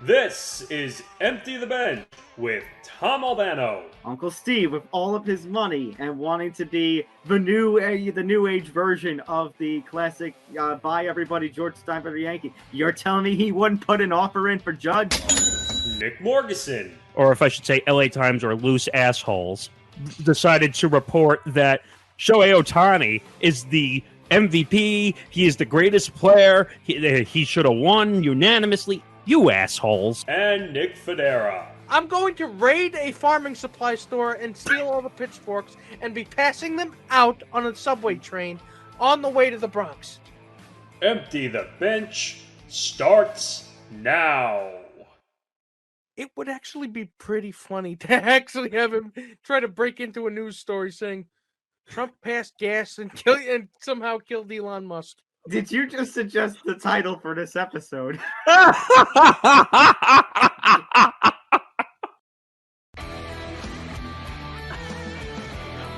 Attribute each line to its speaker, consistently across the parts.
Speaker 1: This is Empty the Bench with Tom Albano.
Speaker 2: Uncle Steve, with all of his money and wanting to be the new age version of the classic "Bye Everybody" George Steinbrenner Yankee, you're telling me he wouldn't put an offer in for Judge?
Speaker 1: Nick Morgasen.
Speaker 3: Or if I should say LA Times or loose assholes, decided to report that Shohei Ohtani is the MVP. He is the greatest player. He should have won unanimously. You assholes.
Speaker 1: And Nick Fodera.
Speaker 4: I'm going to raid a farming supply store and steal all the pitchforks and be passing them out on a subway train on the way to the Bronx.
Speaker 1: Empty the Bench starts now.
Speaker 4: It would actually be pretty funny to actually have him try to break into a news story saying Trump passed gas and somehow killed Elon Musk.
Speaker 2: Did you just suggest the title for this episode?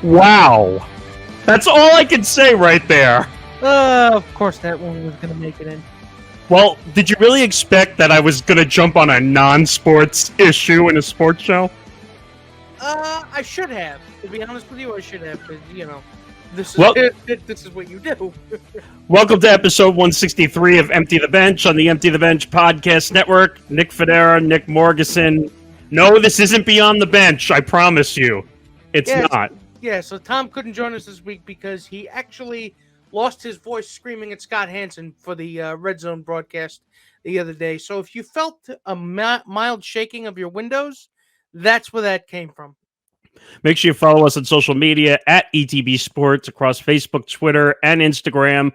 Speaker 3: Wow. That's all I can say right there.
Speaker 4: Of course that one was going to make it in.
Speaker 3: Well, did you really expect that I was going to jump on a non-sports issue in a sports show?
Speaker 4: I should have. To be honest with you, I should have, because, this is, this is what you do.
Speaker 3: Welcome to episode 163 of Empty the Bench on the Empty the Bench podcast network. Nick Fodera, Nick Morgasen. No, this isn't Beyond the Bench, I promise you. It's not.
Speaker 4: Yeah, so Tom couldn't join us this week because he actually lost his voice screaming at Scott Hansen for the RedZone broadcast the other day. So if you felt a mild shaking of your windows, that's where that came from.
Speaker 3: Make sure you follow us on social media at ETB Sports across Facebook, Twitter, and Instagram.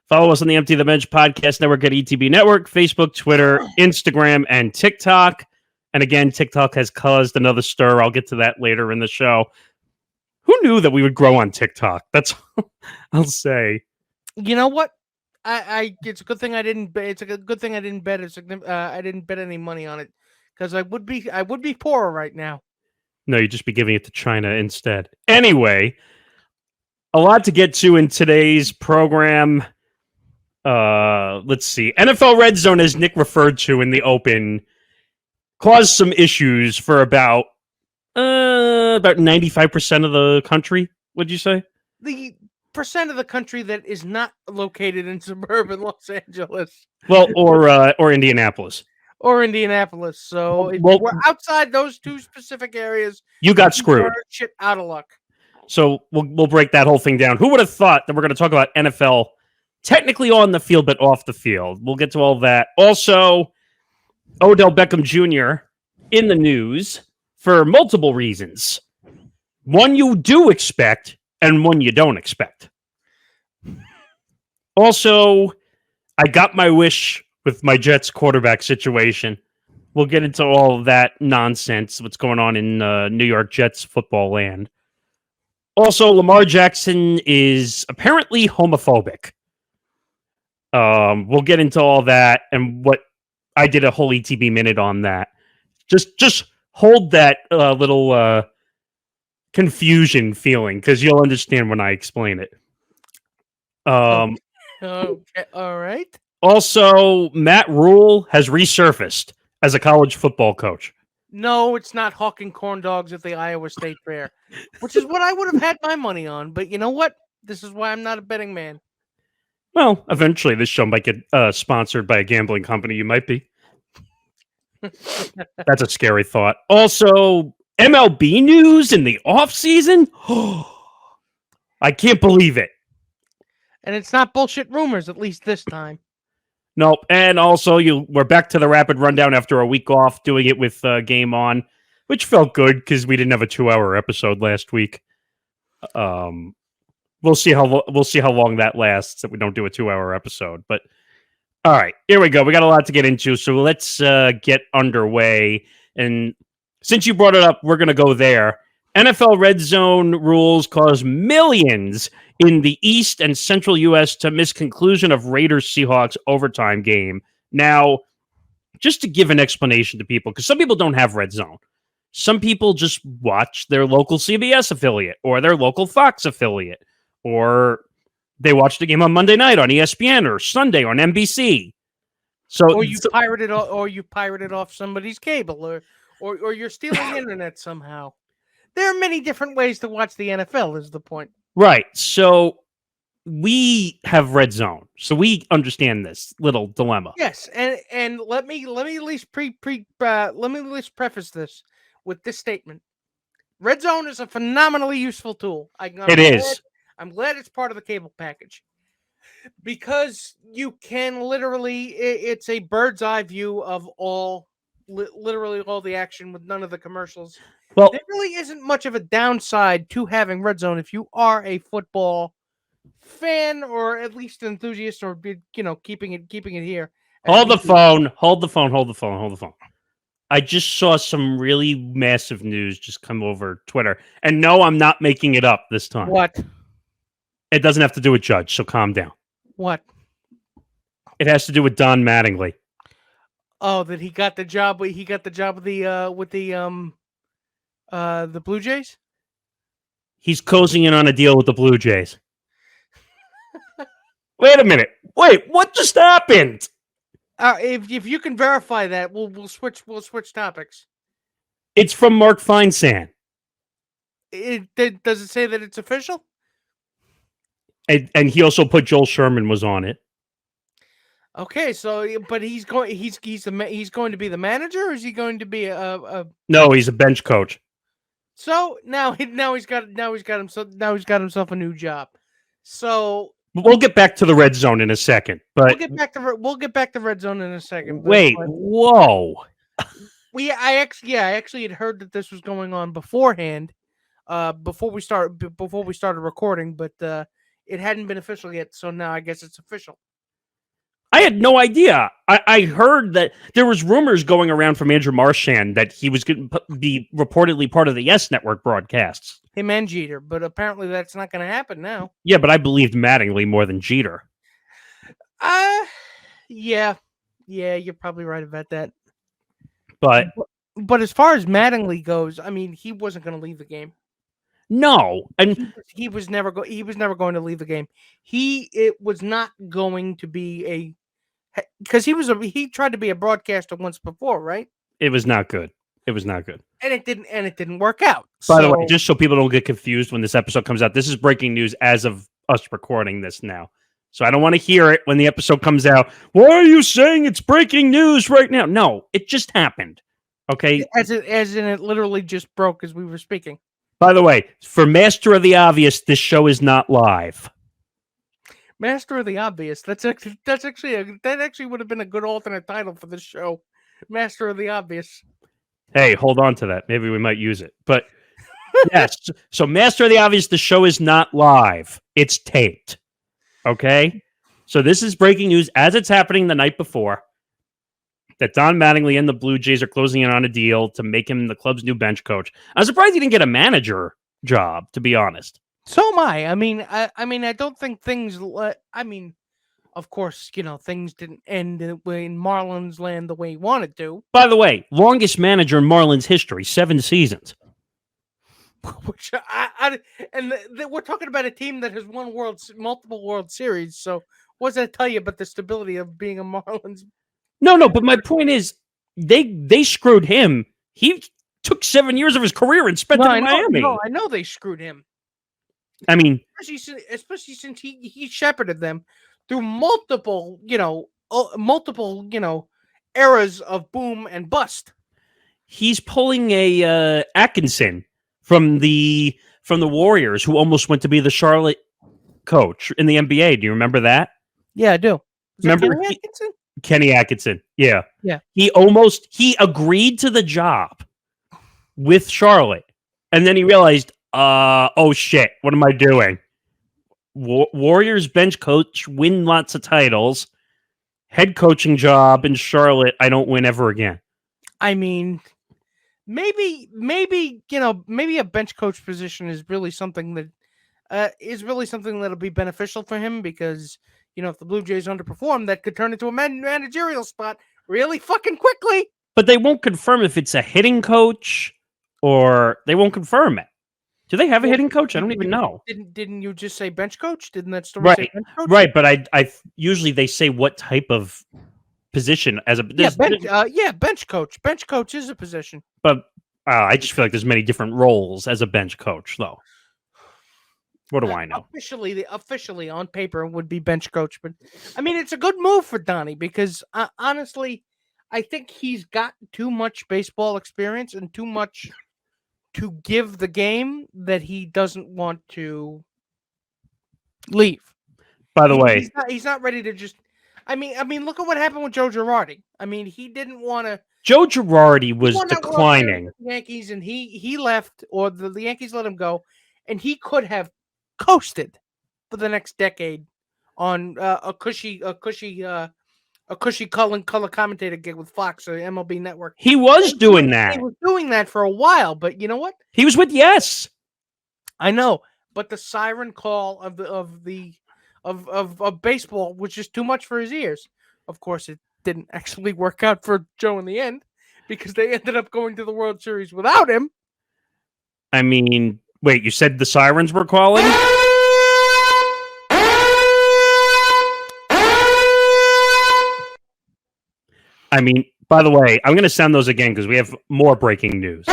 Speaker 3: Follow us on the Empty the Bench podcast network at ETB Network, Facebook, Twitter, Instagram, and TikTok. And again, TikTok has caused another stir. I'll get to that later in the show. Who knew that we would grow on TikTok? That's all I'll say.
Speaker 4: You know what? It's a good thing I didn't bet. It's a good thing I didn't bet. I didn't bet any money on it because I would be poorer right now.
Speaker 3: No, you'd just be giving it to China instead. Anyway, a lot to get to in today's program. Let's see. NFL RedZone, as Nick referred to in the open, caused some issues for about 95% of the country, would you say?
Speaker 4: The percent of the country that is not located in suburban Los Angeles.
Speaker 3: Well, or Indianapolis.
Speaker 4: Or Indianapolis. So if we're outside those two specific areas,
Speaker 3: you got screwed.
Speaker 4: Shit out of luck.
Speaker 3: So we'll break that whole thing down. Who would have thought that we're going to talk about NFL technically on the field, but off the field? We'll get to all that. Also, Odell Beckham Jr. in the news for multiple reasons. One you do expect and one you don't expect. Also, I got my wish with my Jets quarterback situation. We'll get into all of that nonsense, what's going on in New York Jets football land. Also, Lamar Jackson is apparently homophobic. We'll get into all that and what I did a whole ETB minute on that. Just hold that little confusion feeling because you'll understand when I explain it.
Speaker 4: Okay, all right.
Speaker 3: Also, Matt Rhule has resurfaced as a college football coach.
Speaker 4: No, it's not hawking corn dogs at the Iowa State Fair, which is what I would have had my money on. But you know what? This is why I'm not a betting man.
Speaker 3: Well, eventually this show might get sponsored by a gambling company. You might be. That's a scary thought. Also, MLB news in the offseason? I can't believe it.
Speaker 4: And it's not bullshit rumors, at least this time.
Speaker 3: Nope. And also, we're back to the rapid rundown after a week off, doing it with Game On, which felt good because we didn't have a 2-hour episode last week. We'll see how long that lasts if we don't do a 2-hour episode. But all right, here we go. We got a lot to get into, so let's get underway. And since you brought it up, we're going to go there. NFL RedZone rules cause millions in the East and Central U.S. to miss conclusion of Raiders-Seahawks overtime game. Now, just to give an explanation to people, because some people don't have RedZone. Some people just watch their local CBS affiliate or their local Fox affiliate, or they watch the game on Monday night on ESPN or Sunday on NBC. So,
Speaker 4: or you pirated off somebody's cable, or you're stealing internet somehow. There are many different ways to watch the NFL. Is the point?
Speaker 3: right. So we have RedZone, so we understand this little dilemma.
Speaker 4: Yes, and let me at least preface this with this statement. RedZone is a phenomenally useful tool. I'm glad it's part of the cable package because you can it's a bird's eye view of literally all the action with none of the commercials.
Speaker 3: Well,
Speaker 4: there really isn't much of a downside to having RedZone if you are a football fan or at least enthusiast, or keeping it here.
Speaker 3: Hold the phone. I just saw some really massive news just come over Twitter. And no, I'm not making it up this time.
Speaker 4: What?
Speaker 3: It doesn't have to do with Judge, so calm down.
Speaker 4: What?
Speaker 3: It has to do with Don Mattingly.
Speaker 4: Oh, that he got the job. He got the job with the Blue Jays?
Speaker 3: He's closing in on a deal with the Blue Jays. Wait a minute. Wait, what just happened?
Speaker 4: If you can verify that, we'll switch topics.
Speaker 3: It's from Mark Feinsand.
Speaker 4: Does it say that it's official?
Speaker 3: And he also put Joel Sherman was on it.
Speaker 4: Okay, so but he's going to be the manager, or is he going to be a
Speaker 3: No, he's a bench coach.
Speaker 4: So now he's got himself a new job. So
Speaker 3: we'll get back to the red zone in a second. But
Speaker 4: we'll get back to red zone in a second.
Speaker 3: Wait, whoa.
Speaker 4: I actually had heard that this was going on beforehand, before we started recording, but it hadn't been official yet. So now I guess it's official.
Speaker 3: I had no idea. I heard that there was rumors going around from Andrew Marchand that he was going to be reportedly part of the Yes Network broadcasts.
Speaker 4: Him and Jeter, but apparently that's not going to happen now.
Speaker 3: Yeah, but I believed Mattingly more than Jeter.
Speaker 4: Yeah, you're probably right about that.
Speaker 3: But
Speaker 4: as far as Mattingly goes, I mean, he wasn't going to leave the game.
Speaker 3: No, and
Speaker 4: he was never going to leave the game. It was not going to be because he tried to be a broadcaster once before, right?
Speaker 3: It was not good. And
Speaker 4: it didn't work out.
Speaker 3: By the way, just so people don't get confused when this episode comes out, this is breaking news as of us recording this now. So I don't want to hear it when the episode comes out. Why are you saying it's breaking news right now? No, it just happened. Okay?
Speaker 4: As in it literally just broke as we were speaking.
Speaker 3: By the way, for Master of the Obvious, this show is not live.
Speaker 4: Master of the Obvious. That actually would have been a good alternate title for this show. Master of the Obvious.
Speaker 3: Hey, hold on to that. Maybe we might use it. But yes, so Master of the Obvious, the show is not live. It's taped. Okay? So this is breaking news as it's happening the night before, that Don Mattingly and the Blue Jays are closing in on a deal to make him the club's new bench coach. I'm surprised he didn't get a manager job, to be honest.
Speaker 4: So am I. I mean, I don't think things. I mean, of course, things didn't end in Marlins land the way he wanted to.
Speaker 3: By the way, longest manager in Marlins history, 7 seasons.
Speaker 4: Which we're talking about a team that has won multiple World Series. So what does that tell you about the stability of being a Marlins?
Speaker 3: No, but my point is, they screwed him. He took 7 years of his career and spent it in Miami.
Speaker 4: No, I know they screwed him.
Speaker 3: I mean,
Speaker 4: especially since he shepherded them through multiple eras of boom and bust.
Speaker 3: He's pulling a Atkinson from the Warriors, who almost went to be the Charlotte coach in the NBA. Do you remember that?
Speaker 4: Yeah, I do.
Speaker 3: Remember Kenny Atkinson? Yeah. He agreed to the job with Charlotte, and then he realized, oh shit, what am I doing? Warriors bench coach, win lots of titles. Head coaching job in Charlotte, I don't win ever again.
Speaker 4: I mean, maybe a bench coach position is really something that'll be beneficial for him, because if the Blue Jays underperform, that could turn into a managerial spot really fucking quickly.
Speaker 3: But they won't confirm if it's a hitting coach, or they won't confirm it. Do they have a hitting coach? I don't even know.
Speaker 4: Didn't you just say bench coach? Didn't that story say bench coach?
Speaker 3: Right, but I usually they say what type of position as a
Speaker 4: bench coach. Bench coach is a position.
Speaker 3: But I just feel like there's many different roles as a bench coach, though. What do I know?
Speaker 4: Officially on paper it would be bench coach, but I mean it's a good move for Donnie because honestly, I think he's got too much baseball experience and too much to give the game that he doesn't want to leave.
Speaker 3: By the way,
Speaker 4: he's not ready to just. I mean, look at what happened with Joe Girardi. I mean, he didn't want to.
Speaker 3: Joe Girardi was declining.
Speaker 4: Yankees, and he left, or the Yankees let him go, and he could have coasted for the next decade on a cushy color commentator gig with Fox or MLB Network.
Speaker 3: He was doing that.
Speaker 4: He was doing that for a while, but you know what?
Speaker 3: He was with Yes.
Speaker 4: I know, but the siren call of baseball was just too much for his ears. Of course, it didn't actually work out for Joe in the end because they ended up going to the World Series without him.
Speaker 3: I mean, wait, you said the sirens were calling? I mean, by the way, I'm going to sound those again because we have more breaking news.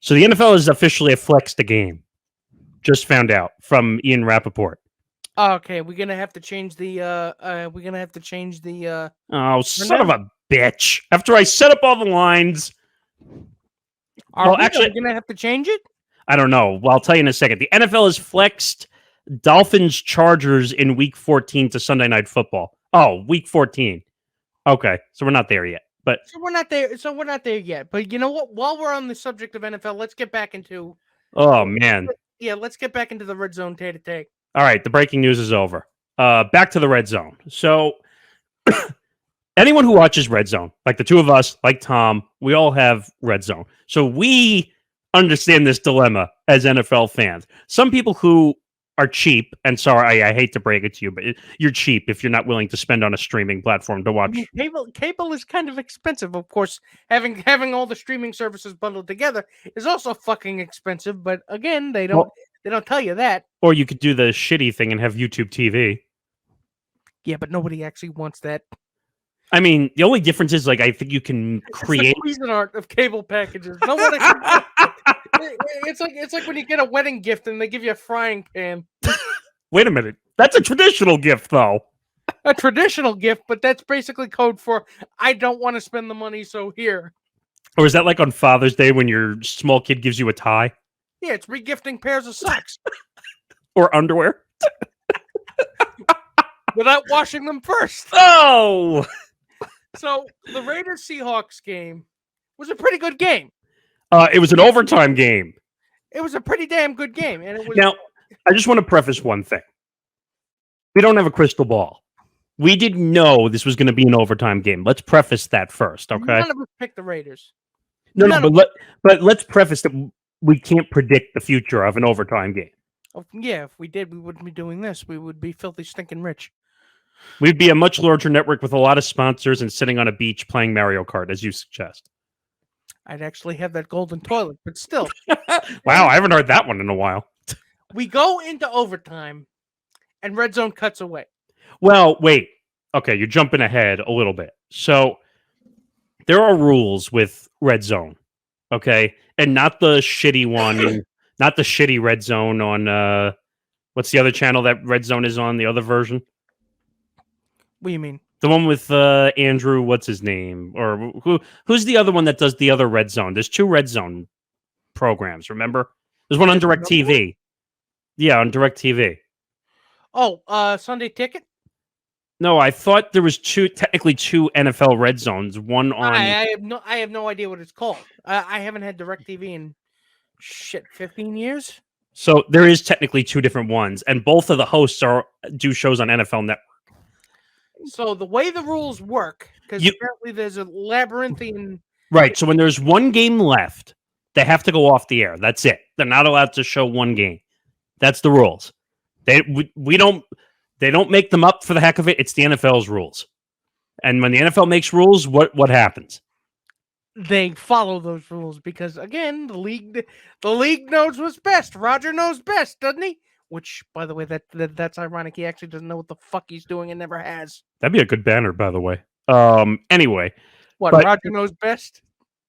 Speaker 3: So the NFL has officially flexed the game. Just found out from Ian Rappaport.
Speaker 4: Okay, we're gonna have to change the.
Speaker 3: Oh, son of a bitch! After I set up all the lines.
Speaker 4: Are we gonna have to change it?
Speaker 3: I don't know. Well, I'll tell you in a second. The NFL has flexed Dolphins Chargers in Week 14 to Sunday Night Football. Oh, Week 14. Okay, so we're not there yet. But
Speaker 4: we're not there yet. But you know what? While we're on the subject of NFL, let's get back into.
Speaker 3: Oh man.
Speaker 4: Yeah, let's get back into the Red Zone take.
Speaker 3: All right, the breaking news is over. Back to the Red Zone. So, anyone who watches Red Zone, like the two of us, like Tom, we all have Red Zone. So we understand this dilemma as NFL fans. Some people who are cheap, and sorry, I hate to break it to you, but you're cheap if you're not willing to spend on a streaming platform to watch.
Speaker 4: I mean, cable is kind of expensive, of course. Having all the streaming services bundled together is also fucking expensive. But again, they don't tell you that.
Speaker 3: Or you could do the shitty thing and have YouTube TV.
Speaker 4: Yeah, but nobody actually wants that.
Speaker 3: I mean, the only difference is, like, I think you can create
Speaker 4: the Cuisinart of cable packages. No one. It's like when you get a wedding gift and they give you a frying pan.
Speaker 3: Wait a minute, that's a traditional gift, though.
Speaker 4: A traditional gift, but that's basically code for I don't want to spend the money, so here.
Speaker 3: Or is that like on Father's Day when your small kid gives you a tie?
Speaker 4: Yeah, it's regifting pairs of socks
Speaker 3: or underwear
Speaker 4: without washing them first.
Speaker 3: Oh.
Speaker 4: So the Raiders Seahawks game was a pretty good game.
Speaker 3: It was an overtime game.
Speaker 4: It was a pretty damn good game, and it was.
Speaker 3: Now, I just want to preface one thing. We don't have a crystal ball. We didn't know this was going to be an overtime game. Let's preface that first, okay?
Speaker 4: None of us picked the Raiders.
Speaker 3: But let's preface that we can't predict the future of an overtime game.
Speaker 4: Oh, yeah, if we did, we wouldn't be doing this. We would be filthy stinking rich.
Speaker 3: We'd be a much larger network with a lot of sponsors and sitting on a beach playing Mario Kart, as you suggest.
Speaker 4: I'd actually have that golden toilet, but still.
Speaker 3: Wow, I haven't heard that one in a while.
Speaker 4: We go into overtime, and Red Zone cuts away.
Speaker 3: Well, wait. Okay, you're jumping ahead a little bit. So, there are rules with Red Zone, okay? And not the shitty one, not the shitty Red Zone on, what's the other channel that Red Zone is on, the other version?
Speaker 4: What do you mean?
Speaker 3: The one with Andrew, what's his name? Or who's the other one that does the other Red Zone? There's two Red Zone programs, remember? There's one on DirecTV. Yeah, on DirecTV.
Speaker 4: Oh, Sunday Ticket?
Speaker 3: No, I thought there was technically two NFL Red Zones. One on.
Speaker 4: I have no idea what it's called. I haven't had DirecTV in 15 years. So
Speaker 3: there is technically two different ones, and both of the hosts do shows on NFL Network.
Speaker 4: So the way the rules work, because apparently there's a labyrinthine.
Speaker 3: Right. So when there's one game left, they have to go off the air. That's it. They're not allowed to show one game. That's the rules. They don't make them up for the heck of it. It's the NFL's rules. And when the NFL makes rules, what happens?
Speaker 4: They follow those rules because again, the league knows what's best. Roger knows best, doesn't he? which, by the way, that's ironic. He actually doesn't know what the fuck he's doing and never has.
Speaker 3: That'd be a good banner, by the way. Anyway,
Speaker 4: What,
Speaker 3: but
Speaker 4: Roger knows best?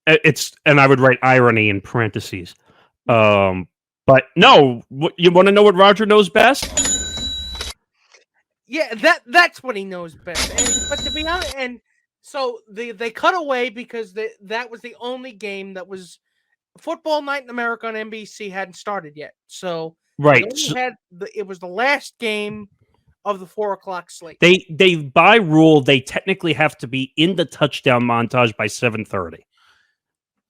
Speaker 3: And I would write irony in parentheses. But no, you want to know what Roger knows best?
Speaker 4: Yeah, that's what he knows best. But to be honest, and so they cut away because that was the only game that was Football Night in America on NBC hadn't started yet. So
Speaker 3: right,
Speaker 4: it was the last game of the 4:00 slate.
Speaker 3: They by rule they technically have to be in the touchdown montage by 7:30.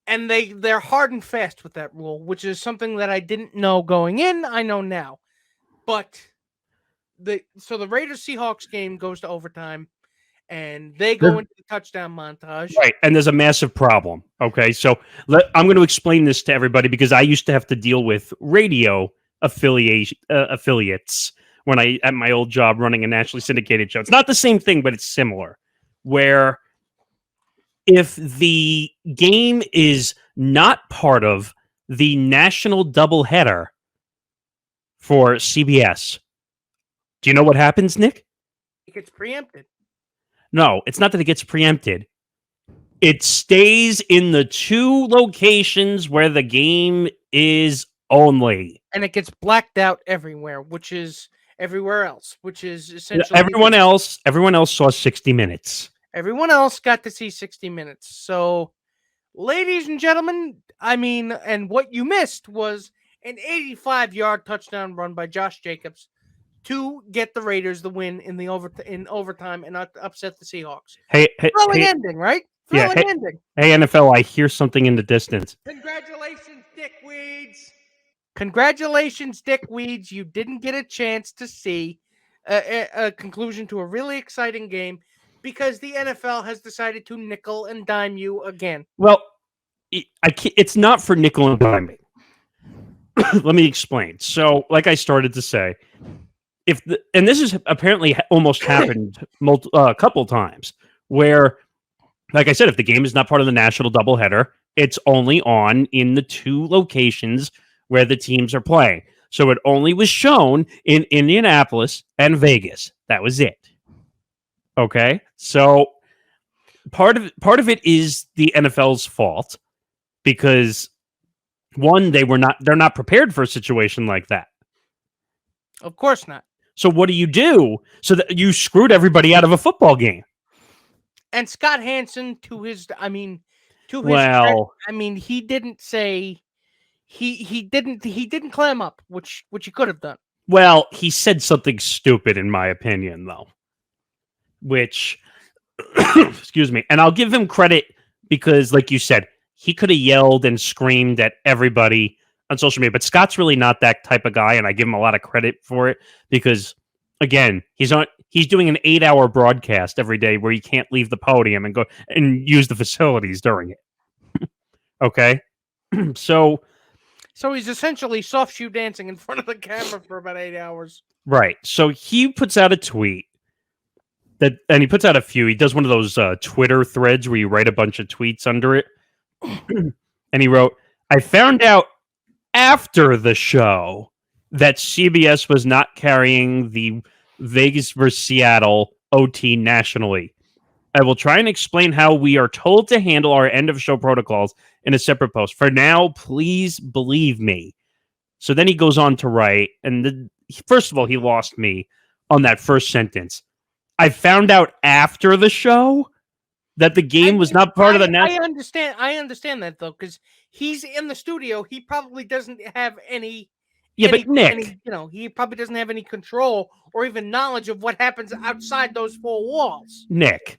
Speaker 4: And they're hard and fast with that rule, which is something that I didn't know going in. I know now. But the Raiders Seahawks game goes to overtime, and they go into the touchdown montage.
Speaker 3: Right, and there's a massive problem. Okay, so I'm going to explain this to everybody because I used to have to deal with radio affiliates when I at my old job running a nationally syndicated show. It's not the same thing, but it's similar. Where if the game is not part of the national doubleheader for CBS, do you know what happens, Nick?
Speaker 4: It gets preempted.
Speaker 3: No, it's not that it gets preempted. It stays in the two locations where the game is only.
Speaker 4: And it gets blacked out everywhere, which is everywhere else, which is essentially
Speaker 3: everyone else saw 60 minutes.
Speaker 4: Everyone else got to see 60 minutes. So, ladies and gentlemen, and what you missed was an 85-yard touchdown run by Josh Jacobs to get the Raiders the win in overtime and not upset the Seahawks. Thrilling ending, right? Thrilling ending.
Speaker 3: Hey, NFL, I hear something in the distance.
Speaker 4: Congratulations, Dick Weeds. You didn't get a chance to see a conclusion to a really exciting game because the NFL has decided to nickel and dime you again.
Speaker 3: Well, it's not for nickel and diming. Let me explain. So, like I started to say, and this has apparently almost happened a couple times, where, like I said, if the game is not part of the national doubleheader, it's only on in the two locations where the teams are playing. So it only was shown in Indianapolis and Vegas. That was it. Okay, so part of it is the NFL's fault because one, they're not prepared for a situation like that.
Speaker 4: Of course not.
Speaker 3: So what do you do? So that you screwed everybody out of a football game.
Speaker 4: And Scott Hansen, he didn't say he didn't clam up, which he could have done.
Speaker 3: Well, he said something stupid in my opinion, though. Which, excuse me, and I'll give him credit because, like you said, he could have yelled and screamed at everybody on social media, but Scott's really not that type of guy, and I give him a lot of credit for it because, again, he's doing an 8-hour broadcast every day where he can't leave the podium and go and use the facilities during it. Okay, so
Speaker 4: he's essentially soft shoe dancing in front of the camera for about 8 hours. Right.
Speaker 3: So he puts out a tweet and he puts out a few. He does one of those Twitter threads where you write a bunch of tweets under it. And he wrote, "I found out after the show that CBS was not carrying the Vegas versus Seattle OT nationally. I will try and explain how we are told to handle our end of show protocols in a separate post. For now, please believe me." So then he goes on to write, and first of all, he lost me on that first sentence. I found out after the show that the game was not part of the national.
Speaker 4: I understand that though, because he's in the studio. He probably doesn't have any.
Speaker 3: Yeah, but Nick,
Speaker 4: he probably doesn't have any control or even knowledge of what happens outside those four walls.
Speaker 3: Nick,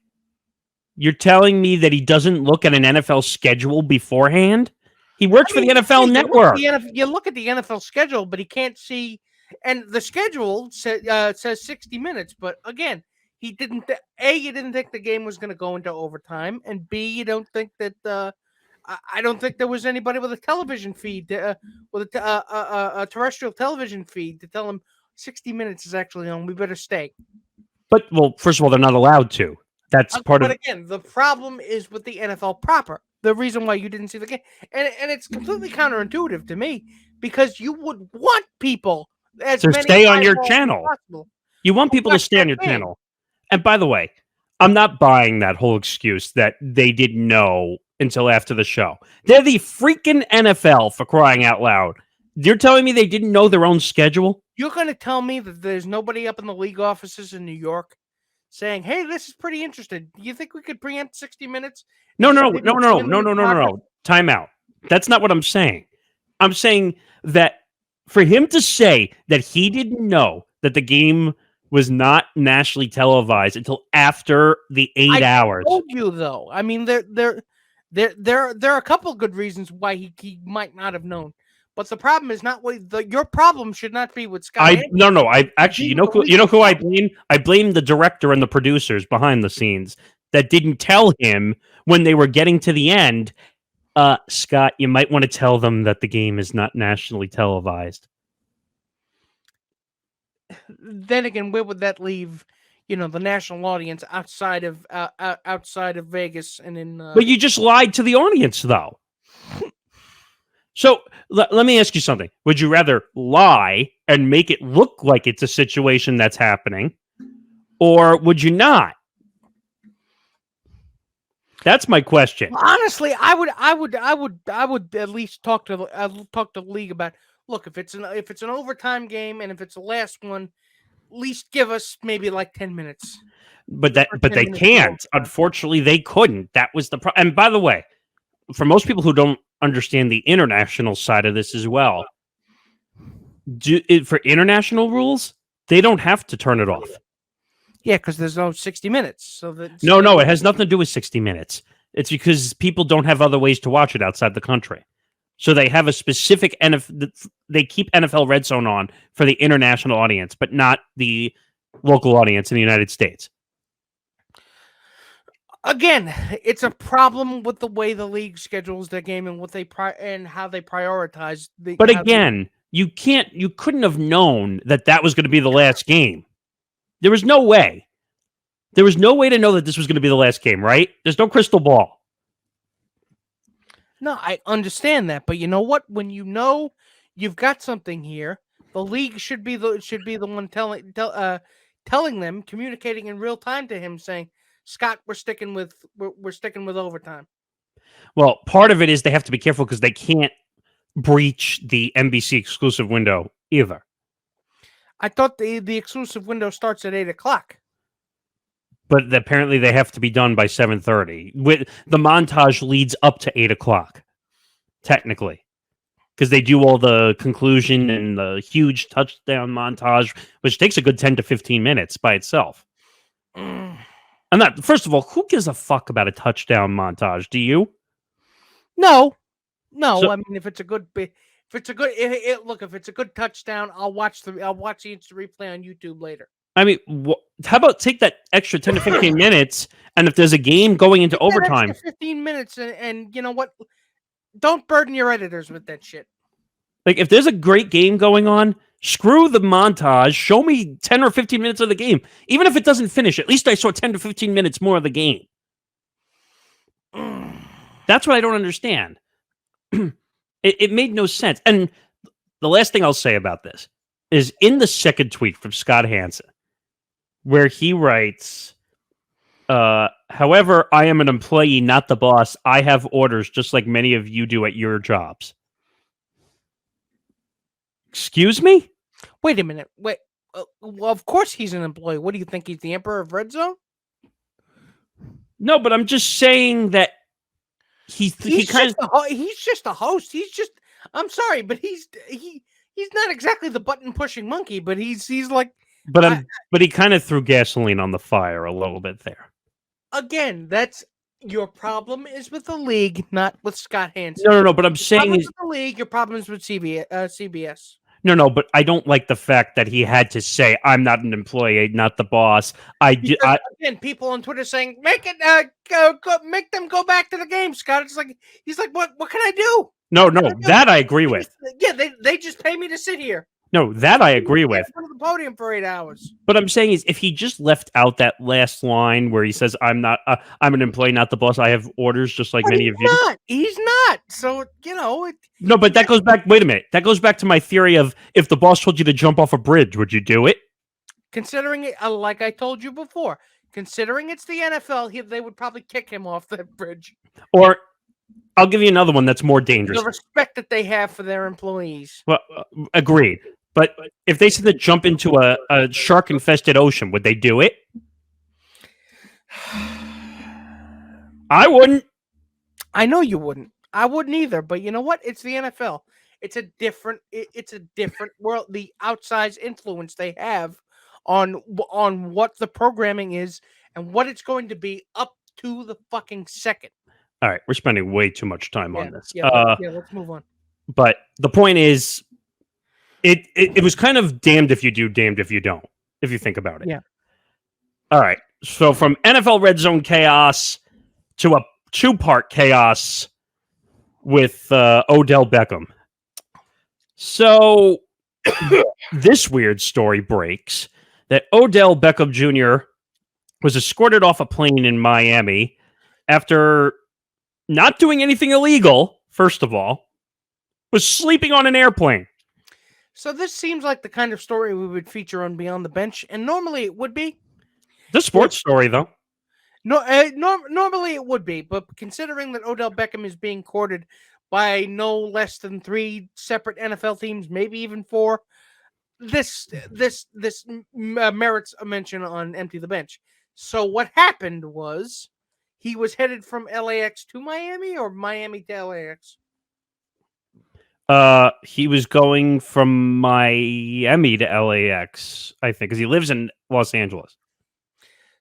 Speaker 3: you're telling me that he doesn't look at an NFL schedule beforehand? He works for the NFL Network.
Speaker 4: You look at the NFL schedule, but he can't see. And the schedule says 60 minutes, but again, he didn't. You didn't think the game was going to go into overtime, and B, you don't think that. I don't think there was anybody with a television feed, with a terrestrial television feed to tell him 60 minutes is actually on. We better stay.
Speaker 3: But first of all, they're not allowed to. That's part of.
Speaker 4: But again, the problem is with the NFL proper. The reason why you didn't see the game, and it's completely counterintuitive to me because you would want people as
Speaker 3: So
Speaker 4: many
Speaker 3: stay on your
Speaker 4: eyeballs as
Speaker 3: channel.
Speaker 4: possible.
Speaker 3: You want people to
Speaker 4: watch
Speaker 3: stay on
Speaker 4: that
Speaker 3: your
Speaker 4: game.
Speaker 3: channel. And by the way, I'm not buying that whole excuse that they didn't know until after the show. They're the freaking NFL, for crying out loud. You're telling me they didn't know their own schedule?
Speaker 4: You're going to tell me that there's nobody up in the league offices in New York saying, "Hey, this is pretty interesting. Do you think we could preempt 60 Minutes?"
Speaker 3: No.
Speaker 4: Podcast?
Speaker 3: Time out. That's not what I'm saying. I'm saying that for him to say that he didn't know that the game was not nationally televised until after the 8 hours.
Speaker 4: I told you, though. I mean, there are a couple of good reasons why he might not have known. But the problem is not your problem should not be with Scott.
Speaker 3: I actually, you know who I blame? I blame the director and the producers behind the scenes that didn't tell him when they were getting to the end. Scott, you might want to tell them that the game is not nationally televised.
Speaker 4: Then again, where would that leave, the national audience outside of Vegas and in?
Speaker 3: But you just lied to the audience, though. So let me ask you something. Would you rather lie and make it look like it's a situation that's happening, or would you not? That's my question.
Speaker 4: Honestly, I would at least talk to the league about. Look, if it's an overtime game and if it's the last one, at least give us maybe like 10 minutes.
Speaker 3: But they can't. Unfortunately, they couldn't. That was the problem. And by the way, for most people who don't understand the international side of this as well, for international rules, they don't have to turn it off.
Speaker 4: Yeah, because there's no 60 minutes. So
Speaker 3: No, it has nothing to do with 60 minutes. It's because people don't have other ways to watch it outside the country. So they have a specific they keep NFL RedZone on for the international audience, but not the local audience in the United States.
Speaker 4: Again, it's a problem with the way the league schedules their game and what they and how they prioritize.
Speaker 3: But again, you couldn't have known that was going to be the last game. There was no way. There was no way to know that this was going to be the last game, right? There's no crystal ball.
Speaker 4: No, I understand that, but you know what? When you know you've got something here, the league should be the one telling them, communicating in real time to him, saying, "Scott, we're sticking with overtime."
Speaker 3: Well, part of it is they have to be careful because they can't breach the NBC exclusive window either.
Speaker 4: I thought the exclusive window starts at 8:00.
Speaker 3: But apparently they have to be done by 7:30. With the montage leads up to 8:00, technically, because they do all the conclusion and the huge touchdown montage, which takes a good 10 to 15 minutes by itself. And that, first of all, who gives a fuck about a touchdown montage? Do you?
Speaker 4: No. So, I mean, if it's a good touchdown, I'll watch the instant replay on YouTube later.
Speaker 3: I mean, how about take that extra 10 to 15 minutes, and if there's a game going into overtime...
Speaker 4: 15 minutes, and you know what? Don't burden your editors with that shit.
Speaker 3: Like, if there's a great game going on, screw the montage. Show me 10 or 15 minutes of the game. Even if it doesn't finish, at least I saw 10 to 15 minutes more of the game. That's what I don't understand. It made no sense. And the last thing I'll say about this is in the second tweet from Scott Hansen, where he writes, however, I am an employee, not the boss. I have orders just like many of you do at your jobs. Excuse me?
Speaker 4: Wait a minute. Wait. Well, of course he's an employee. What do you think? He's the emperor of RedZone?
Speaker 3: No, but I'm just saying that he's just
Speaker 4: a host. I'm sorry, but he's not exactly the button pushing monkey, but he's like.
Speaker 3: But he kind of threw gasoline on the fire a little bit there.
Speaker 4: Again, that's your problem is with the league, not with Scott Hansen.
Speaker 3: No. But I'm saying is
Speaker 4: the league. Your problem is with CBS.
Speaker 3: No, but I don't like the fact that he had to say, "I'm not an employee, not the boss."
Speaker 4: Again, people on Twitter saying, "Make it make them go back to the game." Scott, he's like, "What can I do?"
Speaker 3: No, that I agree with.
Speaker 4: Yeah, they just pay me to sit here.
Speaker 3: No, that I agree with.
Speaker 4: In front of the podium for 8 hours.
Speaker 3: But I'm saying is, if he just left out that last line where he says, "I'm not, I'm an employee, not the boss. I have orders, just like many of you."
Speaker 4: He's not. So
Speaker 3: No, but that goes back. Wait a minute. That goes back to my theory of if the boss told you to jump off a bridge, would you do it?
Speaker 4: Considering it, like I told you before, considering it's the NFL, they would probably kick him off that bridge.
Speaker 3: Or I'll give you another one that's more dangerous.
Speaker 4: The respect that they have for their employees.
Speaker 3: Well, agreed. But if they said to jump into a shark-infested ocean, would they do it? I wouldn't.
Speaker 4: I know you wouldn't. I wouldn't either. But you know what? It's the NFL. It's a different world. The outsized influence they have on what the programming is and what it's going to be up to the fucking second.
Speaker 3: All right, we're spending way too much time on this.
Speaker 4: Let's move on.
Speaker 3: But the point is, it was kind of damned if you do, damned if you don't, if you think about it.
Speaker 4: Yeah.
Speaker 3: All right. So from NFL Red Zone chaos to a two-part chaos with Odell Beckham. So this weird story breaks that Odell Beckham Jr. was escorted off a plane in Miami after not doing anything illegal, first of all, was sleeping on an airplane.
Speaker 4: So this seems like the kind of story we would feature on Beyond the Bench, and normally it would be.
Speaker 3: The sports story, though.
Speaker 4: No, normally it would be, but considering that Odell Beckham is being courted by no less than 3 separate NFL teams, maybe even 4, this merits a mention on Empty the Bench. So what happened was he was headed from LAX to Miami or Miami to LAX?
Speaker 3: He was going from Miami to LAX, I think, because he lives in Los Angeles.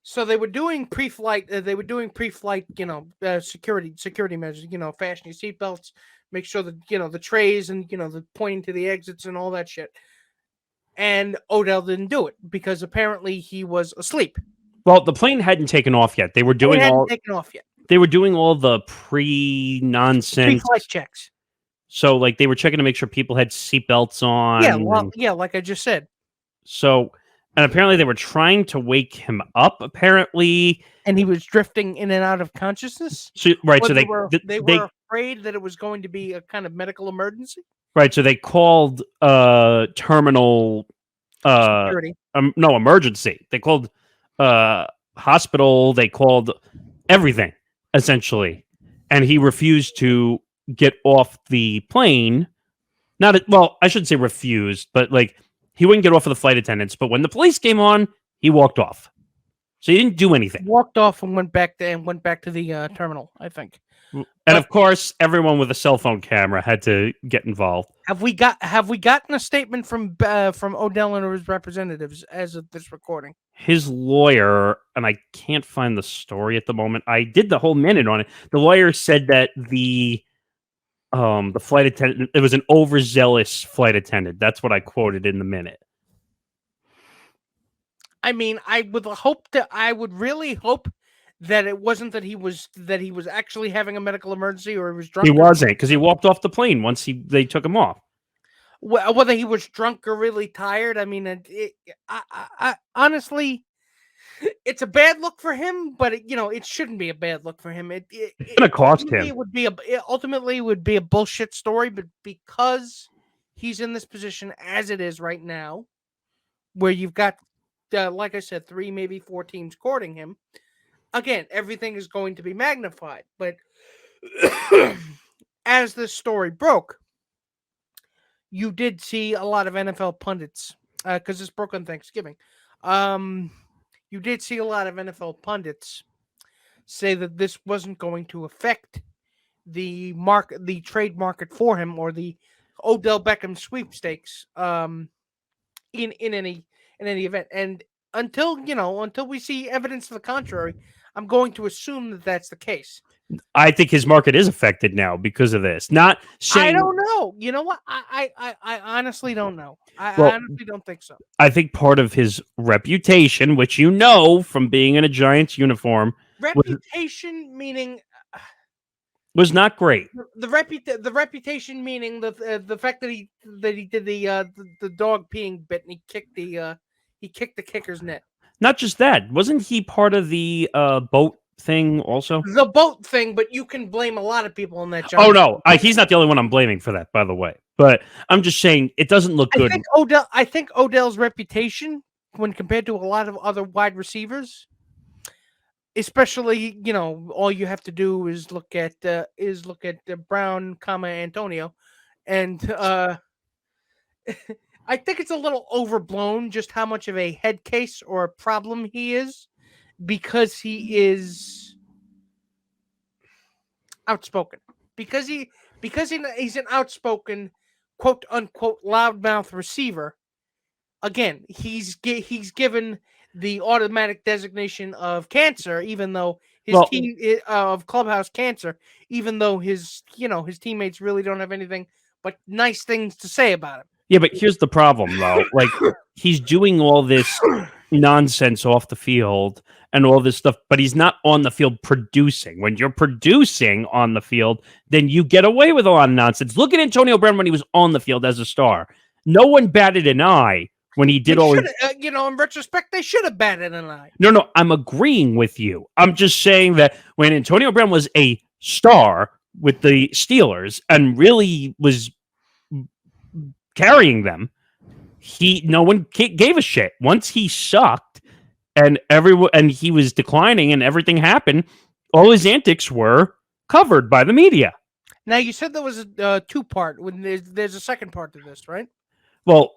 Speaker 4: So they were doing pre-flight. Security measures. Fasten your seatbelts, make sure that the trays and the pointing to the exits and all that shit. And Odell didn't do it because apparently he was asleep.
Speaker 3: Well, the plane hadn't taken off yet. They were doing They were doing all the pre-nonsense
Speaker 4: pre-flight checks.
Speaker 3: So, like, they were checking to make sure people had seatbelts on.
Speaker 4: Yeah, like I just said.
Speaker 3: So, and apparently they were trying to wake him up, apparently.
Speaker 4: And he was drifting in and out of consciousness?
Speaker 3: So, right,
Speaker 4: or
Speaker 3: so
Speaker 4: they were afraid that it was going to be a kind of medical emergency?
Speaker 3: Right, so they called terminal...
Speaker 4: security.
Speaker 3: No, emergency. They called hospital, they called everything, essentially. And he refused to get off the plane. I shouldn't say refused, but like he wouldn't get off of the flight attendants. But when the police came on, he walked off. So he didn't do anything.
Speaker 4: Walked off and went back to the terminal, I think.
Speaker 3: And of course, everyone with a cell phone camera had to get involved.
Speaker 4: Have we gotten a statement from Odell and his representatives as of this recording?
Speaker 3: His lawyer, and I can't find the story at the moment. I did the whole minute on it. The lawyer said that the flight attendant, it was an overzealous flight attendant. That's what I quoted in the minute.
Speaker 4: I mean, I would really hope that it wasn't that he was actually having a medical emergency or he was drunk.
Speaker 3: He wasn't, because he walked off the plane once they took him off.
Speaker 4: Whether he was drunk or really tired, I mean, I honestly, it's a bad look for him, but it shouldn't be a bad look for him. It's
Speaker 3: going to cost him.
Speaker 4: It ultimately would be a bullshit story, but because he's in this position as it is right now, where you've got, like I said, 3, maybe 4 teams courting him, again, everything is going to be magnified. But as this story broke, you did see a lot of NFL pundits, because this broke on Thanksgiving. You did see a lot of NFL pundits say that this wasn't going to affect the trade market for him, or the Odell Beckham sweepstakes in any event. And until we see evidence to the contrary, I'm going to assume that that's the case.
Speaker 3: I think his market is affected now because of this. Not saying...
Speaker 4: I don't know. You know what? I honestly don't know. I honestly don't think so.
Speaker 3: I think part of his reputation, which from being in a Giants uniform...
Speaker 4: Reputation meaning...
Speaker 3: was not great.
Speaker 4: The reputation, meaning the fact that he did the dog peeing bit and he kicked the kicker's net.
Speaker 3: Not just that, wasn't he part of the boat thing also?
Speaker 4: The boat thing, but you can blame a lot of people on that.
Speaker 3: Oh no, he's not the only one I'm blaming for that, by the way. But I'm just saying it doesn't look good.
Speaker 4: I think Odell's reputation, when compared to a lot of other wide receivers, especially, all you have to do is look at Brown, Antonio, and I think it's a little overblown just how much of a head case or a problem he is, because he is outspoken. Because he's an outspoken, quote unquote, loudmouth receiver. Again, he's given the automatic designation of cancer, even though his team of clubhouse cancer, even though his teammates really don't have anything but nice things to say about him.
Speaker 3: Yeah, but here's the problem, though. Like, he's doing all this nonsense off the field and all this stuff, but he's not on the field producing. When you're producing on the field, then you get away with a lot of nonsense. Look at Antonio Brown when he was on the field as a star. No one batted an eye when he did all his...
Speaker 4: in retrospect, they should have batted an eye.
Speaker 3: No, I'm agreeing with you. I'm just saying that when Antonio Brown was a star with the Steelers and really was carrying them, no one gave a shit. Once he sucked and he was declining and everything happened, all his antics were covered by the media.
Speaker 4: Now, you said there was a two-part. When there's a second part to this, right?
Speaker 3: Well,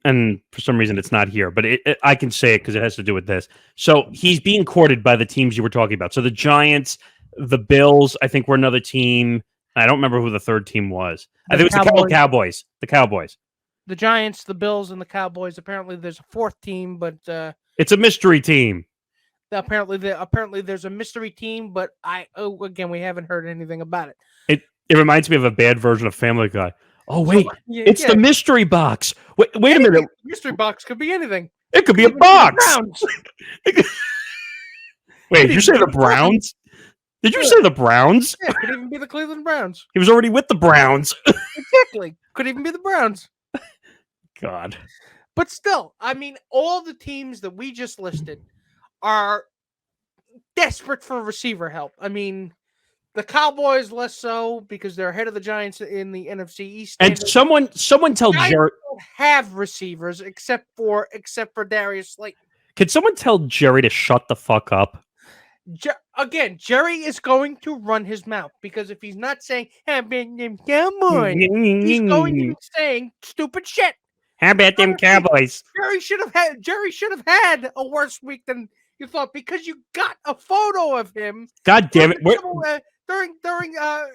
Speaker 3: and for some reason it's not here, but I can say it because it has to do with this. So he's being courted by the teams you were talking about. So the Giants, the Bills, I think, were another team. I don't remember who the third team was. I think it was the Cowboys. The Cowboys.
Speaker 4: The Giants, the Bills, and the Cowboys. Apparently, there's a fourth team, but
Speaker 3: it's a mystery team.
Speaker 4: Apparently, there's a mystery team, but again, we haven't heard anything about it.
Speaker 3: It reminds me of a bad version of Family Guy. Oh wait, it's the mystery box. Wait a minute.
Speaker 4: Mystery box could be anything.
Speaker 3: It could be a box. Wait, did you say the Browns? Did you say the Browns?
Speaker 4: Yeah, it could even be the Cleveland Browns.
Speaker 3: He was already with the Browns.
Speaker 4: Exactly. Could even be the Browns.
Speaker 3: God.
Speaker 4: But still, I mean, all the teams that we just listed are desperate for receiver help. I mean, the Cowboys less so because they're ahead of the Giants in the NFC East.
Speaker 3: And someone tell Jerry
Speaker 4: don't have receivers except for Darius Slayton.
Speaker 3: Can someone tell Jerry to shut the fuck up?
Speaker 4: Again, Jerry is going to run his mouth because if he's not saying "How about them Cowboys," he's going to be saying stupid shit.
Speaker 3: How about them Cowboys?
Speaker 4: Jerry should have had a worse week than you thought because you got a photo of him.
Speaker 3: God damn it!
Speaker 4: During the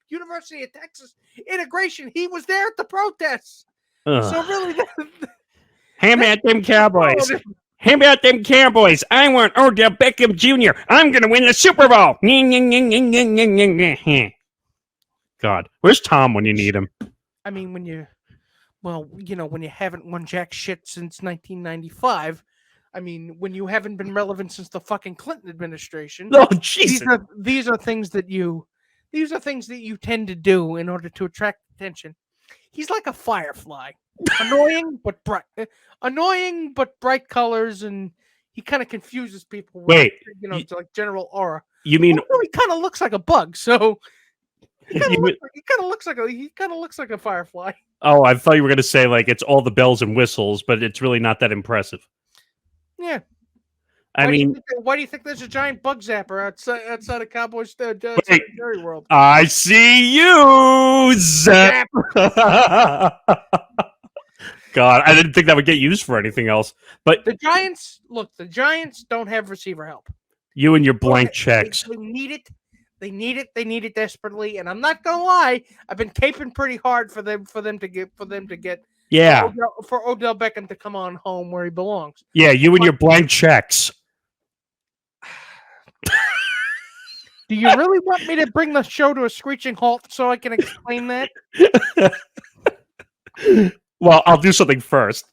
Speaker 4: University of Texas integration, he was there at the protests. So really,
Speaker 3: how about them Cowboys? How about them Cowboys? I want Odell Beckham Jr. I'm going to win the Super Bowl. God, where's Tom when you need him?
Speaker 4: I mean, when you haven't won jack shit since 1995. I mean, when you haven't been relevant since the fucking Clinton administration.
Speaker 3: Oh, Jesus.
Speaker 4: These are things that you tend to do in order to attract attention. He's like a firefly. Annoying but bright colors, and he kind of confuses people.
Speaker 3: Wait,
Speaker 4: to like general aura.
Speaker 3: You mean
Speaker 4: he kind of looks like a bug? So he kind of looks like a firefly.
Speaker 3: Oh, I thought you were going to say like it's all the bells and whistles, but it's really not that impressive.
Speaker 4: Yeah.
Speaker 3: Why
Speaker 4: do you think there's a giant bug zapper outside of Cowboys Jerry World?
Speaker 3: I see you, Zap. God, I didn't think that would get used for anything else. But
Speaker 4: the Giants don't have receiver help.
Speaker 3: You and your blank checks.
Speaker 4: They need it. They need it desperately. And I'm not gonna lie, I've been caping pretty hard for them to get.
Speaker 3: Yeah.
Speaker 4: For Odell Beckham to come on home where he belongs.
Speaker 3: Yeah, you and your blank checks.
Speaker 4: Do you really want me to bring the show to a screeching halt so I can explain that?
Speaker 3: Well, I'll do something first.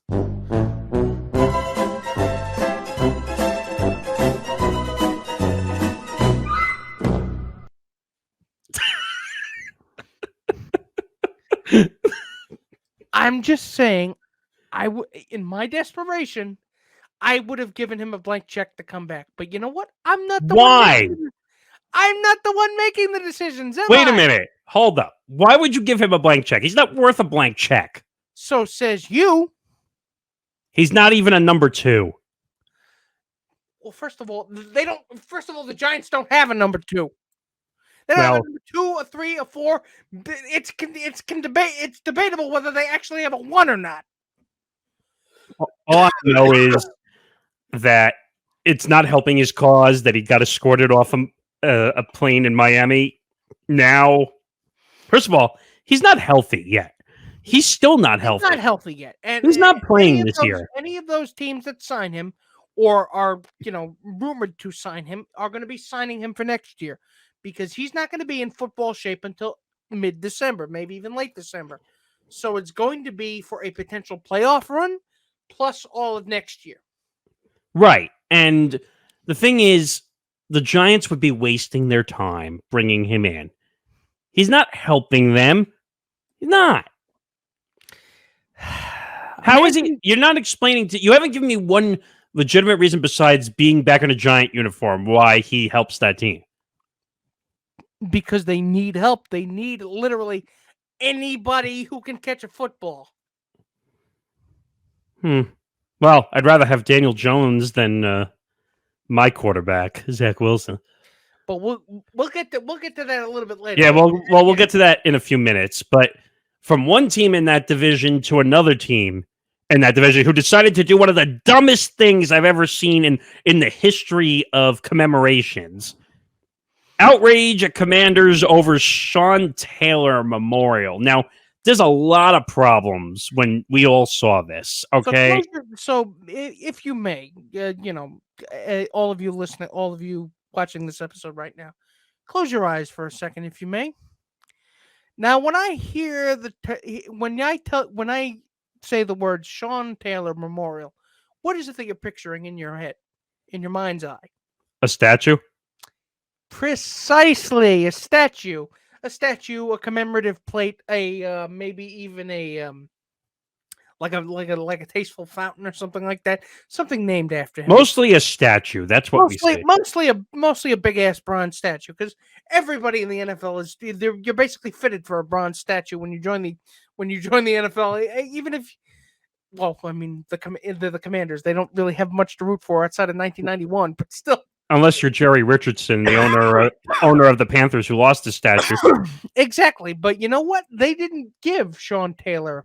Speaker 4: I'm just saying, in my desperation, I would have given him a blank check to come back. But you know what? I'm not the
Speaker 3: Why?
Speaker 4: I'm not the one making the decisions.
Speaker 3: Wait a minute. Hold up. Why would you give him a blank check? He's not worth a blank check.
Speaker 4: So says you.
Speaker 3: He's not even a number 2.
Speaker 4: Well, first of all, the Giants don't have a number 2. They don't have a number 2, a 3, a 4. It's debatable whether they actually have a 1 or not.
Speaker 3: All I know is that it's not helping his cause that he got escorted off a plane in Miami. Now, first of all, he's not healthy yet. He's still not healthy.
Speaker 4: He's not healthy yet. And
Speaker 3: he's not playing this year.
Speaker 4: Any of those teams that sign him or are, rumored to sign him are going to be signing him for next year because he's not going to be in football shape until mid-December, maybe even late December. So it's going to be for a potential playoff run plus all of next year.
Speaker 3: Right. And the thing is, the Giants would be wasting their time bringing him in. He's not helping them. He's not. How is he? You're not explaining you haven't given me one legitimate reason besides being back in a Giant uniform why he helps that team.
Speaker 4: Because they need help. They need literally anybody who can catch a football.
Speaker 3: Well, I'd rather have Daniel Jones than my quarterback, Zach Wilson.
Speaker 4: But we'll get to that a little bit later.
Speaker 3: Yeah, we'll get to that in a few minutes. But from one team in that division to another team in that division who decided to do one of the dumbest things I've ever seen in the history of commemorations. Outrage at Commanders over Sean Taylor Memorial. Now, there's a lot of problems when we all saw this, okay?
Speaker 4: So if you may, all of you listening, all of you watching this episode right now, close your eyes for a second, if you may. Now, when I hear when I say the word Sean Taylor Memorial, what is it that you're picturing in your head, in your mind's eye?
Speaker 3: A statue?
Speaker 4: Precisely, a statue, a commemorative plate, a maybe even a like a tasteful fountain or something like that, something named after him.
Speaker 3: Mostly a statue. That's what we say.
Speaker 4: Mostly a big ass bronze statue because everybody in the NFL you're basically fitted for a bronze statue when you join the NFL. Even if, well, I mean they're the Commanders, they don't really have much to root for outside of 1991, but still.
Speaker 3: Unless you're Jerry Richardson, the owner of the Panthers who lost his statue.
Speaker 4: Exactly. But you know what? They didn't give Sean Taylor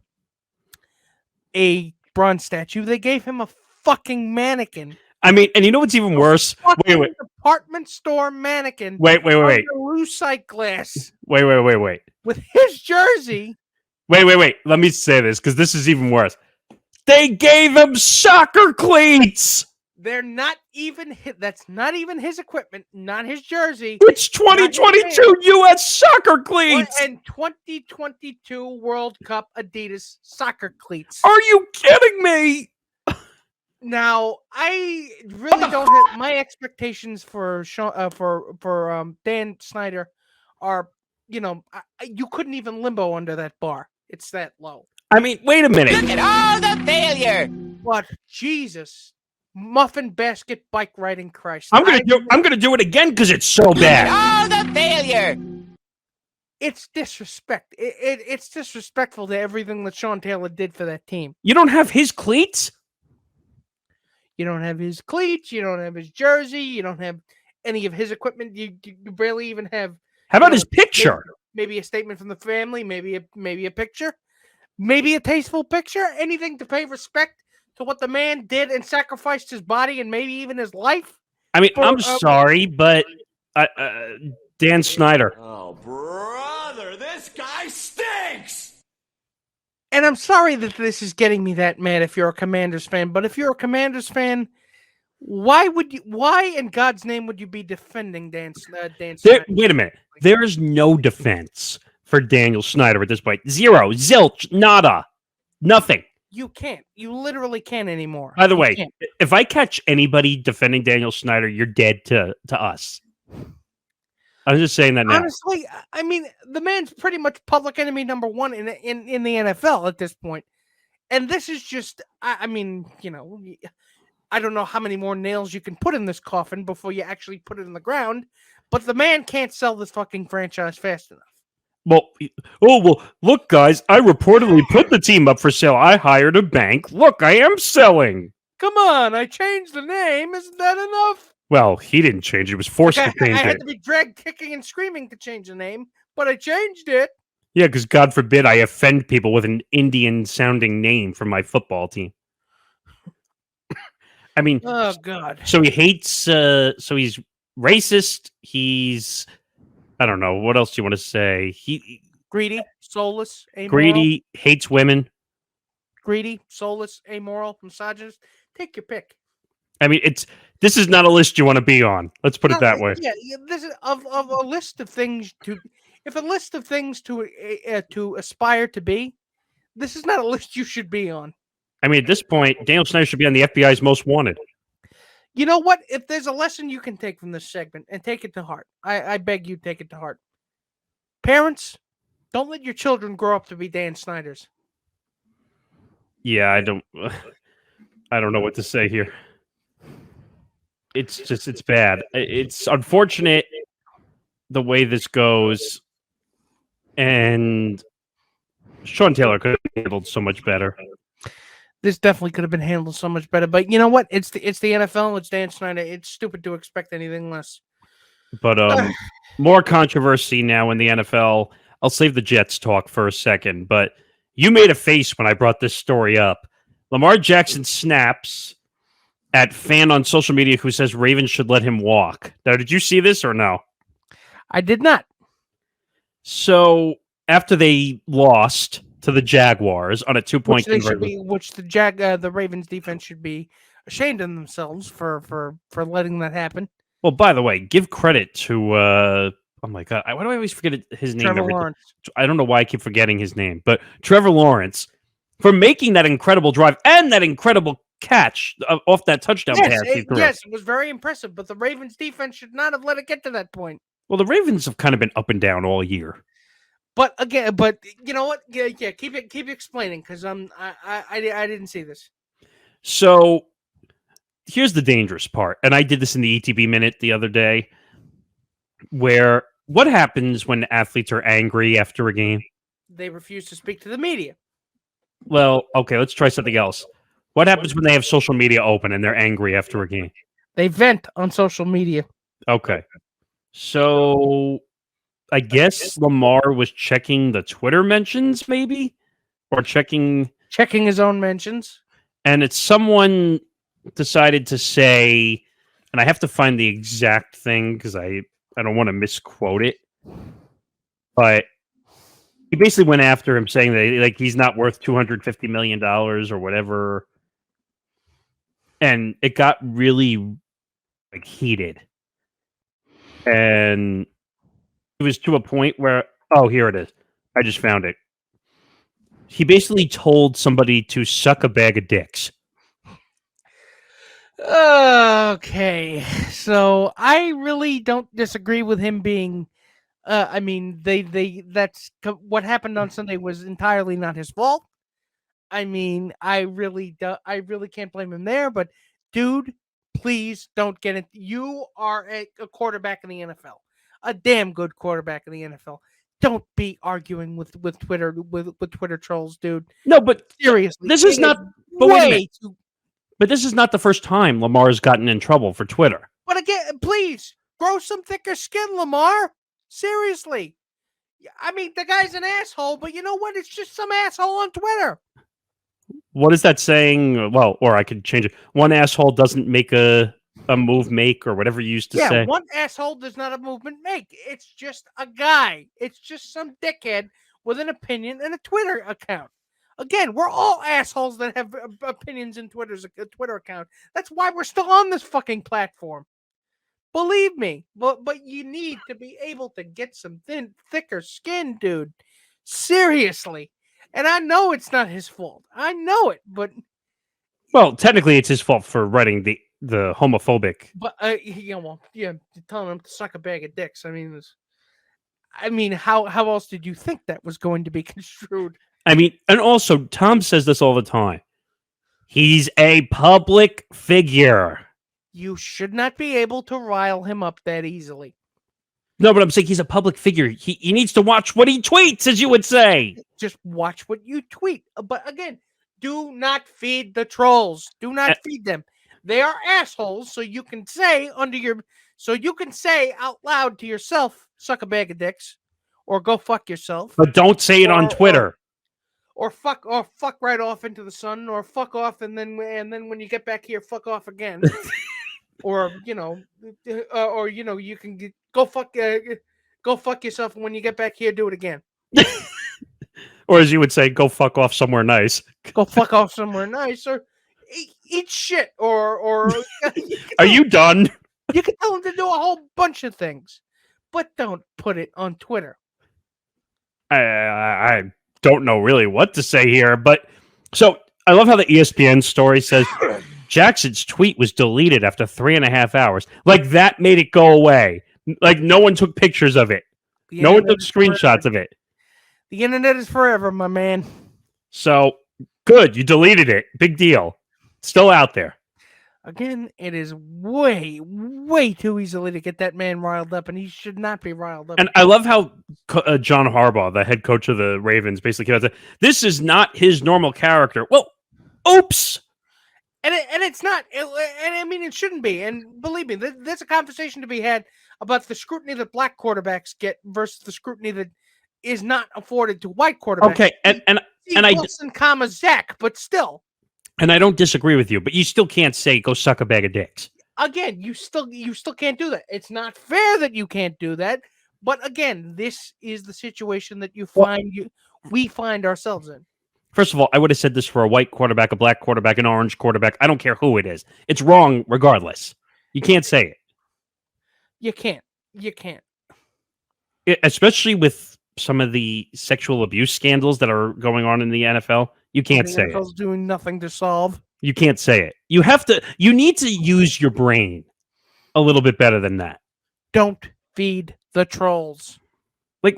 Speaker 4: a bronze statue. They gave him a fucking mannequin.
Speaker 3: I mean, and you know what's even worse? Wait.
Speaker 4: Department store mannequin.
Speaker 3: Wait.
Speaker 4: Lucite glass.
Speaker 3: Wait.
Speaker 4: With his jersey.
Speaker 3: Wait. Let me say this because this is even worse. They gave him soccer cleats.
Speaker 4: They're not even that's not even his equipment, not his jersey.
Speaker 3: It's 2022 U.S. soccer cleats
Speaker 4: and 2022 World Cup Adidas soccer cleats.
Speaker 3: Are you kidding me?
Speaker 4: Now, I really don't have my expectations for Dan Snyder are, you couldn't even limbo under that bar. It's that low.
Speaker 3: I mean, wait a minute.
Speaker 5: Look at all the failure.
Speaker 4: What? Jesus. Muffin basket bike riding Christ.
Speaker 3: I'm gonna do it again because it's so bad.
Speaker 5: All the failure.
Speaker 4: It's disrespect. It's disrespectful to everything that Sean Taylor did for that team.
Speaker 3: You don't have his cleats?
Speaker 4: You don't have his cleats. You don't have his jersey. You don't have any of his equipment. You barely even have.
Speaker 3: How about his picture?
Speaker 4: Maybe a statement from the family. Maybe a picture. Maybe a tasteful picture. Anything to pay respect to what the man did and sacrificed his body and maybe even his life.
Speaker 3: I mean, I'm sorry, but Dan Snyder.
Speaker 6: Oh, brother, this guy stinks!
Speaker 4: And I'm sorry that this is getting me that mad if you're a Commanders fan, but if you're a Commanders fan, why in God's name would you be defending Dan Snyder?
Speaker 3: Wait a minute. There is no defense for Daniel Snyder at this point. Zero. Zilch. Nada. Nothing.
Speaker 4: You can't. You literally can't anymore.
Speaker 3: By the way, if I catch anybody defending Daniel Snyder, you're dead to us. I'm just saying that now.
Speaker 4: Honestly, I mean, the man's pretty much public enemy number one in the NFL at this point. And this is just, I mean, I don't know how many more nails you can put in this coffin before you actually put it in the ground, but the man can't sell this fucking franchise fast enough.
Speaker 3: Well, look, guys, I reportedly put the team up for sale. I hired a bank. Look, I am selling.
Speaker 4: Come on, I changed the name. Isn't that enough?
Speaker 3: Well, he didn't change it. He was forced to change
Speaker 4: I had
Speaker 3: it.
Speaker 4: to be dragged kicking and screaming to change the name, but I changed it.
Speaker 3: Yeah, because God forbid I offend people with an Indian-sounding name for my football team. I mean,
Speaker 4: Oh, God.
Speaker 3: so he hates, so he's racist. He's, I don't know. What else do you want to say?
Speaker 4: Greedy, soulless, amoral.
Speaker 3: Greedy, hates women.
Speaker 4: Greedy, soulless, amoral, misogynist. Take your pick.
Speaker 3: I mean, this is not a list you want to be on. Let's put it that way.
Speaker 4: Yeah, this is of a list of things to. If a list of things to aspire to be, this is not a list you should be on.
Speaker 3: I mean, at this point, Daniel Snyder should be on the FBI's most wanted.
Speaker 4: You know what? If there's a lesson you can take from this segment and take it to heart, I beg you take it to heart. Parents, don't let your children grow up to be Dan Snyders.
Speaker 3: Yeah, I don't know what to say here. It's bad. It's unfortunate the way this goes, and Sean Taylor could have handled so much better.
Speaker 4: This definitely could have been handled so much better, but you know what? It's the NFL. It's Dan Snyder. It's stupid to expect anything less.
Speaker 3: But more controversy now in the NFL. I'll save the Jets talk for a second, but you made a face when I brought this story up. Lamar Jackson snaps at fan on social media who says Ravens should let him walk. Now, did you see this or no?
Speaker 4: I did not.
Speaker 3: So after they lost to the Jaguars on a 2-point conversion,
Speaker 4: which the Ravens defense should be ashamed of themselves for letting that happen.
Speaker 3: Well, by the way, give credit to oh my God, why do I always forget his name?
Speaker 4: Trevor Lawrence.
Speaker 3: I don't know why I keep forgetting his name, but Trevor Lawrence for making that incredible drive and that incredible catch off that touchdown pass.
Speaker 4: Yes, it was very impressive, but the Ravens defense should not have let it get to that point.
Speaker 3: Well, the Ravens have kind of been up and down all year.
Speaker 4: But you know what? Yeah, keep explaining because I didn't see this.
Speaker 3: So here's the dangerous part, and I did this in the ETB minute the other day, where what happens when athletes are angry after a game?
Speaker 4: They refuse to speak to the media.
Speaker 3: Well, okay, let's try something else. What happens when they have social media open and they're angry after a game?
Speaker 4: They vent on social media.
Speaker 3: Okay. So I guess Lamar was checking the Twitter mentions, maybe? Or checking
Speaker 4: his own mentions.
Speaker 3: And it's someone decided to say, and I have to find the exact thing because I don't want to misquote it, but he basically went after him saying that he's not worth $250 million or whatever. And it got really heated. And it was to a point where, oh, here it is. I just found it. He basically told somebody to suck a bag of dicks.
Speaker 4: Okay, so I really don't disagree with him being. I mean, that's what happened on Sunday was entirely not his fault. I mean, I really can't blame him there. But, dude, please don't get it. You are a quarterback in the NFL, a damn good quarterback in the NFL. Don't be arguing with Twitter with Twitter trolls, dude.
Speaker 3: No, but
Speaker 4: seriously,
Speaker 3: this is not. But this is not the first time Lamar's gotten in trouble for Twitter.
Speaker 4: But again, please grow some thicker skin, Lamar. Seriously. I mean, the guy's an asshole, but you know what? It's just some asshole on Twitter.
Speaker 3: What is that saying? Well, or I could change it. One asshole doesn't make a move make, or whatever you used to say.
Speaker 4: Yeah, one asshole does not a movement make. It's just a guy. It's just some dickhead with an opinion and a Twitter account. Again, we're all assholes that have opinions in Twitter account. That's why we're still on this fucking platform. Believe me. But you need to be able to get some thicker skin, dude. Seriously. And I know it's not his fault. I know it, but...
Speaker 3: Well, technically it's his fault for writing the homophobic...
Speaker 4: But, telling him to suck a bag of dicks. I mean, how else did you think that was going to be construed?
Speaker 3: I mean, and also Tom says this all the time. He's a public figure.
Speaker 4: You should not be able to rile him up that easily.
Speaker 3: No, but I'm saying he's a public figure. He needs to watch what he tweets, as you would say.
Speaker 4: Just watch what you tweet. But again, do not feed the trolls. Do not feed them. They are assholes, so you can say out loud to yourself, suck a bag of dicks, or go fuck yourself.
Speaker 3: But don't say it on Twitter.
Speaker 4: Or fuck right off into the sun, or fuck off, and then when you get back here, fuck off again. Or you can go fuck yourself, and when you get back here, do it again.
Speaker 3: Or as you would say, go fuck off somewhere nice.
Speaker 4: Go fuck off somewhere nice, or eat shit, or
Speaker 3: Are you done?
Speaker 4: You can tell them to do a whole bunch of things, but don't put it on Twitter.
Speaker 3: I don't know really what to say here, but so I love how the ESPN story says Jackson's tweet was deleted after 3.5 hours. Like that made it go away. Like no one took pictures of it. No one took screenshots of it.
Speaker 4: The internet is forever, my man.
Speaker 3: So good, you deleted it. Big deal. It's still out there.
Speaker 4: Again, it is way, way too easily to get that man riled up, and he should not be riled up.
Speaker 3: And I love how John Harbaugh, the head coach of the Ravens, basically came out and said, this is not his normal character. Well, oops.
Speaker 4: And it's not. And I mean, it shouldn't be. And believe me, there's a conversation to be had about the scrutiny that black quarterbacks get versus the scrutiny that is not afforded to white quarterbacks.
Speaker 3: Okay, and
Speaker 4: Wilson, Zach, but still.
Speaker 3: And I don't disagree with you, but you still can't say go suck a bag of dicks.
Speaker 4: Again, you still can't do that. It's not fair that you can't do that. But again, this is the situation that we find ourselves in.
Speaker 3: First of all, I would have said this for a white quarterback, a black quarterback, an orange quarterback. I don't care who it is. It's wrong regardless. You can't say it.
Speaker 4: You can't.
Speaker 3: Especially with some of the sexual abuse scandals that are going on in the NFL. You can't say
Speaker 4: it. Doing nothing to solve.
Speaker 3: You can't say it. You need to use your brain a little bit better than that.
Speaker 4: Don't feed the trolls.
Speaker 3: Like,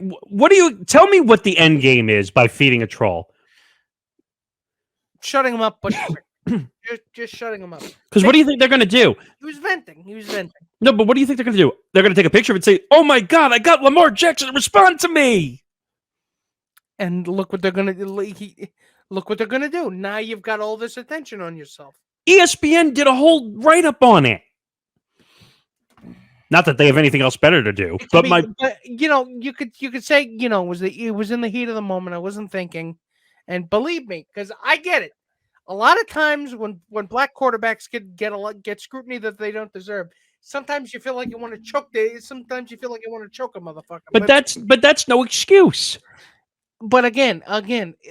Speaker 3: tell me what the end game is by feeding a troll?
Speaker 4: Shutting them up, but just shutting them up.
Speaker 3: Because what do you think they're going to do?
Speaker 4: He was venting.
Speaker 3: No, but what do you think they're going to do? They're going to take a picture of it and say, oh my God, I got Lamar Jackson to respond to me.
Speaker 4: And look what they're going to do. Look what they're going to do. Now you've got all this attention on yourself.
Speaker 3: ESPN did a whole write-up on it. Not that they have anything else better to do, but
Speaker 4: you could say, it was in the heat of the moment. I wasn't thinking. And believe me, because I get it. A lot of times when black quarterbacks get scrutiny that they don't deserve, sometimes you feel like you want to choke. Sometimes you feel like you want to choke a motherfucker.
Speaker 3: But that's no excuse.
Speaker 4: But again,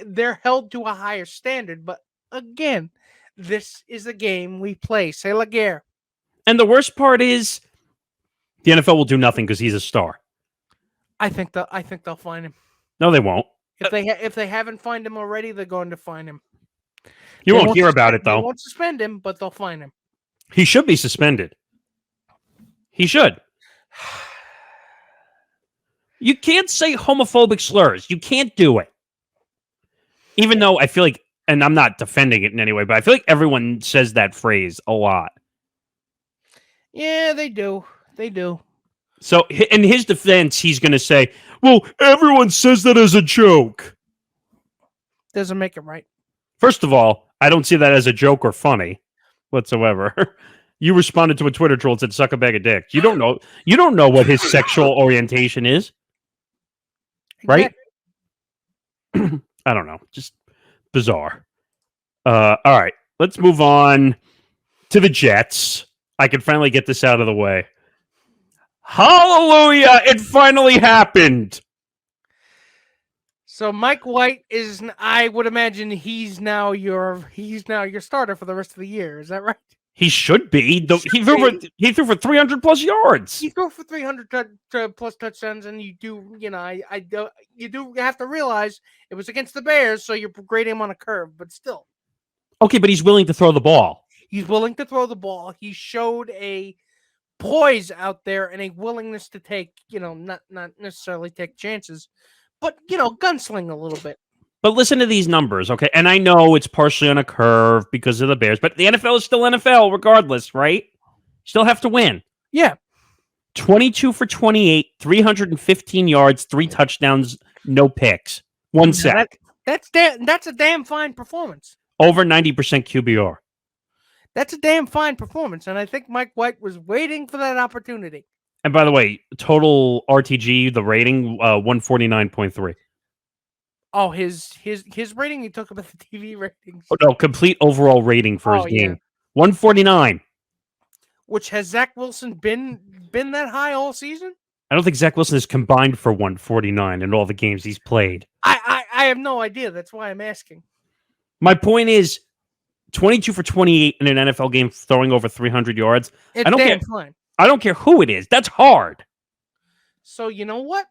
Speaker 4: they're held to a higher standard. But again, this is a game we play. C'est la guerre.
Speaker 3: And the worst part is, the NFL will do nothing because he's a star.
Speaker 4: I think they'll find him.
Speaker 3: No, they won't.
Speaker 4: If they haven't found him already, they're going to find him.
Speaker 3: You won't hear about it, though.
Speaker 4: They won't suspend him, but they'll find him.
Speaker 3: He should be suspended. He should. You can't say homophobic slurs. You can't do it. Even though I feel like, and I'm not defending it in any way, but I feel like everyone says that phrase a lot.
Speaker 4: Yeah, they do. They do.
Speaker 3: So in his defense, he's going to say, well, everyone says that as a joke.
Speaker 4: Doesn't make it right.
Speaker 3: First of all, I don't see that as a joke or funny whatsoever. You responded to a Twitter troll and said, suck a bag of dicks. You don't know what his sexual orientation is. Right? I don't know. Just bizarre. All right. Let's move on to the Jets. I can finally get this out of the way. Hallelujah! It finally happened.
Speaker 4: So Mike White is, I would imagine he's now your starter for the rest of the year. Is that right?
Speaker 3: He should be. He threw for 300 plus yards.
Speaker 4: He threw for 300 plus touchdowns, and you do have to realize it was against the Bears, so you're grading him on a curve, but still.
Speaker 3: Okay, but he's willing to throw the ball.
Speaker 4: He's willing to throw the ball. He showed a poise out there and a willingness to take, not necessarily take chances, but gunsling a little bit.
Speaker 3: But listen to these numbers, okay? And I know it's partially on a curve because of the Bears, but the NFL is still NFL regardless, right? Still have to win.
Speaker 4: Yeah.
Speaker 3: 22 for 28, 315 yards, 3 touchdowns, no picks, 1 sack.
Speaker 4: That's a damn fine performance.
Speaker 3: Over 90% QBR.
Speaker 4: That's a damn fine performance, and I think Mike White was waiting for that opportunity.
Speaker 3: And by the way, total RTG, the rating, 149.3.
Speaker 4: Oh, his rating. You talk about the TV ratings.
Speaker 3: Oh, no, complete overall rating for his game.
Speaker 4: Yeah.
Speaker 3: 149.
Speaker 4: Which has Zach Wilson been that high all season?
Speaker 3: I don't think Zach Wilson has combined for 149 in all the games he's played.
Speaker 4: I have no idea. That's why I'm asking.
Speaker 3: My point is, 22 for 28 in an NFL game, throwing over 300 yards.
Speaker 4: It's
Speaker 3: I don't
Speaker 4: damn
Speaker 3: care.
Speaker 4: fine.
Speaker 3: I don't care who it is. That's hard.
Speaker 4: So you know what?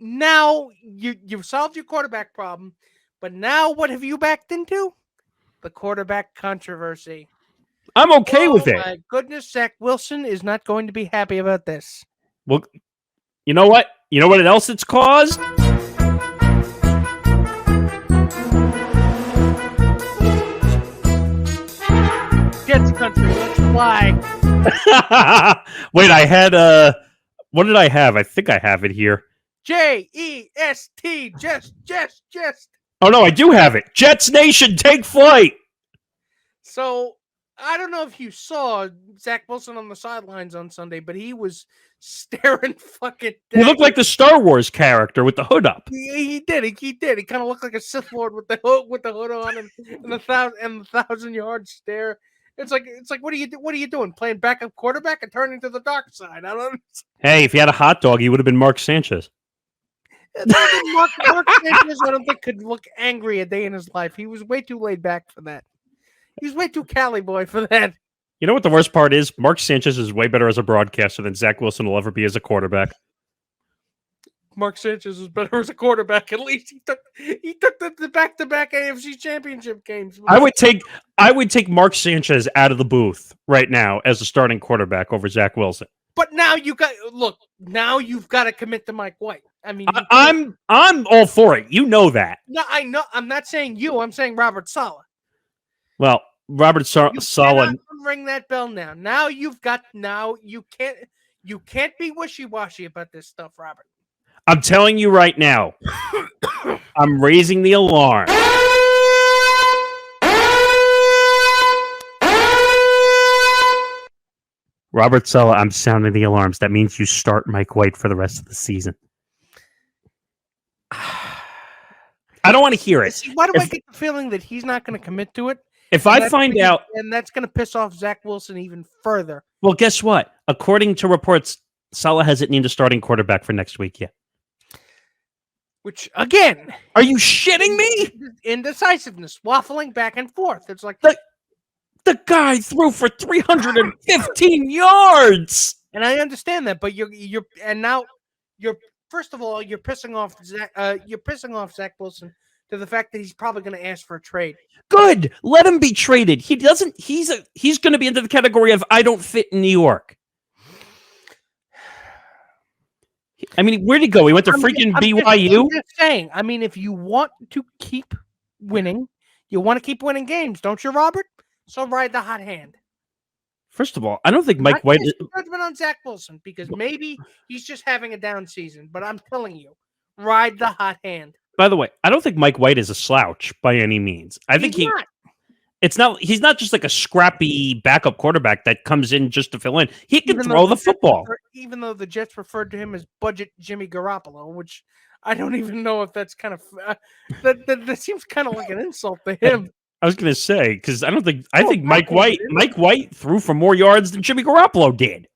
Speaker 4: Now you've solved your quarterback problem, but now what have you backed into? The quarterback controversy.
Speaker 3: I'm okay with it.
Speaker 4: My goodness, Zach Wilson is not going to be happy about this.
Speaker 3: Well, you know what? You know what else it's caused?
Speaker 4: Jets country, let's fly.
Speaker 3: Wait, I had what did I have? I think I have it here.
Speaker 4: J-E-S-T, just.
Speaker 3: Oh no, I do have it. Jets Nation, take flight.
Speaker 4: So I don't know if you saw Zach Wilson on the sidelines on Sunday, but he was staring fucking dead.
Speaker 3: He looked like the Star Wars character with the hood up.
Speaker 4: He did. He kind of looked like a Sith Lord with the hood on and the 1,000-yard stare. It's like what are you doing? Playing backup quarterback and turning to the dark side? I don't.
Speaker 3: Hey, if he had a hot dog, he would have been Mark Sanchez.
Speaker 4: Mark Sanchez, I don't think could look angry a day in his life. He was way too laid back for that. He was way too Cali boy for that.
Speaker 3: You know what the worst part is? Mark Sanchez is way better as a broadcaster than Zach Wilson will ever be as a quarterback.
Speaker 4: Mark Sanchez was better as a quarterback. At least he took the back-to-back AFC Championship games.
Speaker 3: I would take Mark Sanchez out of the booth right now as a starting quarterback over Zach Wilson.
Speaker 4: But now you've got to commit to Mike White. I mean,
Speaker 3: I'm all for it. You know that.
Speaker 4: No, I know. I'm not saying you. I'm saying Robert Saleh.
Speaker 3: Well, Robert Saleh.
Speaker 4: Ring that bell now. Now you can't be wishy-washy about this stuff, Robert.
Speaker 3: I'm telling you right now. I'm raising the alarm. Robert Saleh, I'm sounding the alarms. That means you start Mike White for the rest of the season. I don't want to hear it.
Speaker 4: Why do I get the feeling that he's not going to commit to it?
Speaker 3: If I find out...
Speaker 4: And that's going to piss off Zach Wilson even further.
Speaker 3: Well, guess what? According to reports, Saleh hasn't named a starting quarterback for next week yet.
Speaker 4: Which, again...
Speaker 3: Are you shitting me?
Speaker 4: Indecisiveness, waffling back and forth. It's like...
Speaker 3: The guy threw for 315 yards!
Speaker 4: And I understand that, but you're first of all, you're pissing off Zach Wilson to the fact that he's probably going to ask for a trade.
Speaker 3: Good. Let him be traded. He doesn't. He's going to be into the category of I don't fit in New York. I mean, where'd he go? He went to freaking BYU.
Speaker 4: I'm just saying. I mean, if you want to keep winning, you want to keep winning games, don't you, Robert? So ride the hot hand.
Speaker 3: First of all, I don't think Mike White is
Speaker 4: judgment on Zach Wilson because maybe he's just having a down season. But I'm telling you, ride the hot hand.
Speaker 3: By the way, I don't think Mike White is a slouch by any means. I think he's not just like a scrappy backup quarterback that comes in just to fill in. He can throw the football.
Speaker 4: Even though the Jets referred to him as budget Jimmy Garoppolo, which I don't even know if that's kind of that seems kind of like an insult to him.
Speaker 3: I was going to say because I think Mike White threw for more yards than Jimmy Garoppolo did.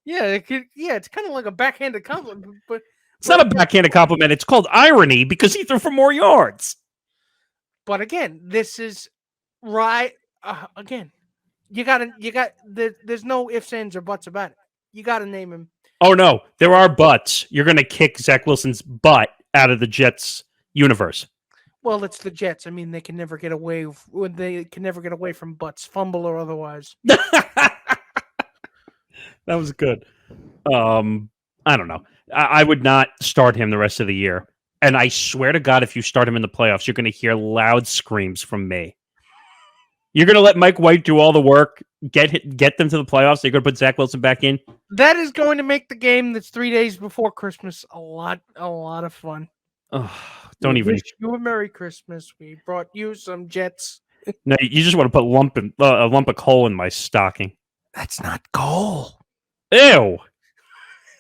Speaker 4: Yeah, it's kind of like a backhanded compliment, but
Speaker 3: it's not a backhanded compliment. It's called irony because he threw for more yards.
Speaker 4: But again, this is right. Again, there's no ifs, ands, or buts about it. You got to name him.
Speaker 3: Oh no, there are buts. You're going to kick Zach Wilson's butt out of the Jets universe.
Speaker 4: Well, it's the Jets. I mean, they can never get away. They can never get away from butts, fumble or otherwise.
Speaker 3: That was good. I don't know. I would not start him the rest of the year. And I swear to God, if you start him in the playoffs, you're going to hear loud screams from me. You're going to let Mike White do all the work, get them to the playoffs. You're going to put Zach Wilson back in.
Speaker 4: That is going to make the game that's 3 days before Christmas a lot of fun.
Speaker 3: Oh, don't even.
Speaker 4: Wish you a Merry Christmas. We brought you some Jets.
Speaker 3: No, you just want to put a lump of coal in my stocking.
Speaker 4: That's not coal.
Speaker 3: Ew.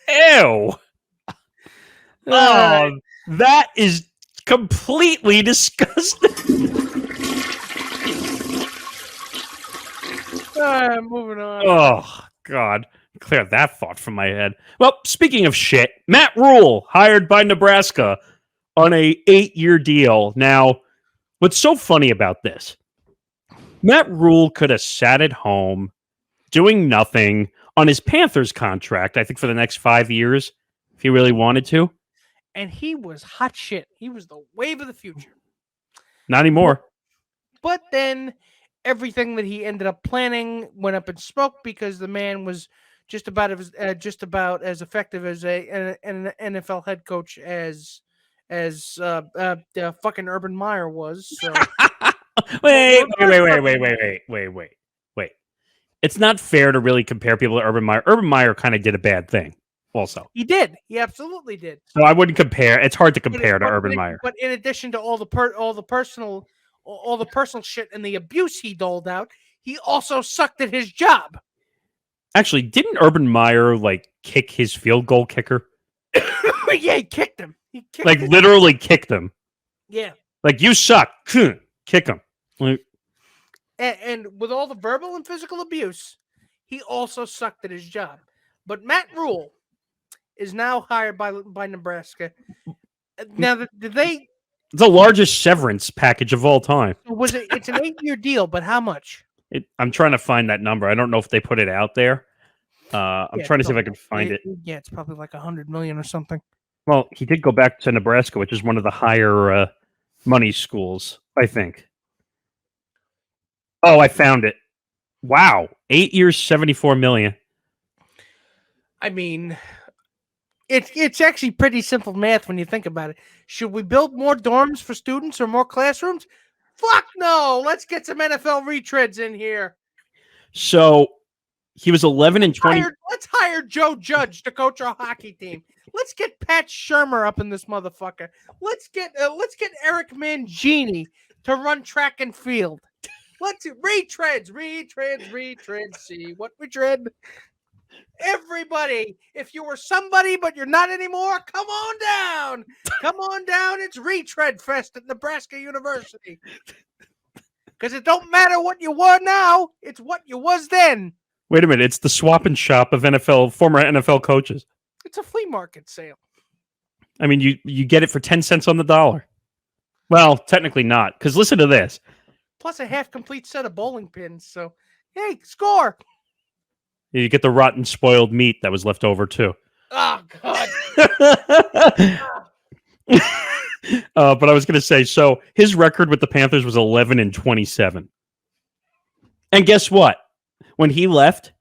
Speaker 3: Ew. Oh, that is completely disgusting.
Speaker 4: Moving on.
Speaker 3: Oh, God. Clear that thought from my head. Well, speaking of shit, Matt Rhule hired by Nebraska on a 8-year deal. Now, what's so funny about this? Matt Rhule could have sat at home doing nothing on his Panthers contract, I think for the next 5 years, if he really wanted to.
Speaker 4: And he was hot shit. He was the wave of the future.
Speaker 3: Not anymore.
Speaker 4: But then everything that he ended up planning went up in smoke because the man was just about as effective as an NFL head coach as fucking Urban Meyer was. So.
Speaker 3: Wait. It's not fair to really compare people to Urban Meyer. Urban Meyer kind of did a bad thing also.
Speaker 4: He did. He absolutely did.
Speaker 3: So I wouldn't compare. It's hard to compare to Urban Meyer.
Speaker 4: But in addition to all the personal shit and the abuse he doled out, he also sucked at his job.
Speaker 3: Actually, didn't Urban Meyer kick his field goal kicker?
Speaker 4: Yeah, he kicked him.
Speaker 3: Literally kicked him.
Speaker 4: Yeah.
Speaker 3: You suck. Kick him.
Speaker 4: And with all the verbal and physical abuse, he also sucked at his job. But Matt Rhule is now hired by Nebraska. Now, did they?
Speaker 3: It's the largest severance package of all time.
Speaker 4: It's an 8-year deal, but how much?
Speaker 3: I'm trying to find that number. I don't know if they put it out there. I'm trying to see if I can find it.
Speaker 4: Yeah, it's probably like $100 million or something.
Speaker 3: Well, he did go back to Nebraska, which is one of the higher money schools, I think. Oh, I found it. Wow. 8 years, $74 million.
Speaker 4: I mean, it's actually pretty simple math when you think about it. Should we build more dorms for students or more classrooms? Fuck no. Let's get some NFL retreads in here.
Speaker 3: So he was 11 and 20.
Speaker 4: Let's hire Joe Judge to coach our hockey team. Let's get Pat Shermer up in this motherfucker. Let's get Eric Mangini to run track and field. Let's retreads. See what we tread. Everybody, if you were somebody but you're not anymore, come on down. Come on down. It's Retread Fest at Nebraska University. Because it don't matter what you were now, it's what you was then.
Speaker 3: Wait a minute, it's the swap and shop of former NFL coaches.
Speaker 4: It's a flea market sale.
Speaker 3: I mean, you get it for 10 cents on the dollar. Well, technically not, because listen to this.
Speaker 4: Plus a half-complete set of bowling pins. So, hey, score.
Speaker 3: You get the rotten, spoiled meat that was left over, too.
Speaker 4: Oh, God.
Speaker 3: But I was going to say, so his record with the Panthers was 11 and 27. And guess what? When he left,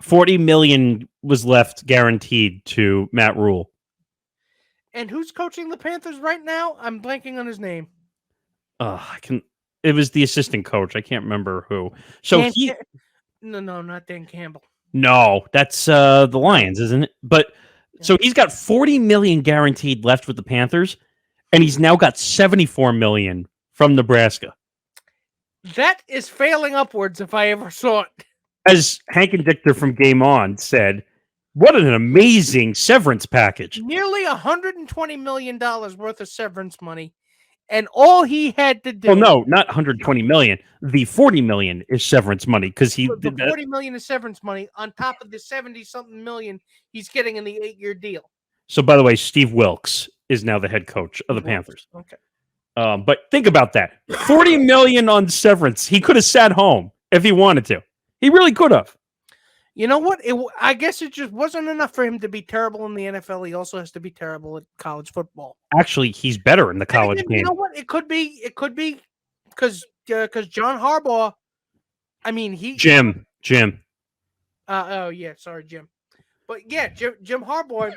Speaker 3: $40 million was left guaranteed to Matt Rhule.
Speaker 4: And who's coaching the Panthers right now? I'm blanking on his name.
Speaker 3: It was the assistant coach. I can't remember who. So
Speaker 4: No, not Dan Campbell.
Speaker 3: No, that's the Lions, isn't it? But so he's got $40 million guaranteed left with the Panthers, and he's now got $74 million from Nebraska.
Speaker 4: That is failing upwards if I ever saw it.
Speaker 3: As Hank and Dichter from Game On said, what an amazing severance package.
Speaker 4: Nearly $120 million worth of severance money. And all he had to do...
Speaker 3: Well, no, not $120 million. The $40 million is severance money because he...
Speaker 4: The $40 million is severance money on top of the 70-something million he's getting in the 8-year deal.
Speaker 3: So, by the way, Steve Wilkes is now the head coach of the Panthers.
Speaker 4: Okay.
Speaker 3: But think about that. $40 million on severance. He could have sat home if he wanted to. He really could have.
Speaker 4: You know what? I guess it just wasn't enough for him to be terrible in the NFL. He also has to be terrible at college football.
Speaker 3: Actually, he's better in the college game.
Speaker 4: You know what? It could be because John Harbaugh. I mean,
Speaker 3: Jim.
Speaker 4: Oh yeah, sorry, Jim. But yeah, Jim Harbaugh,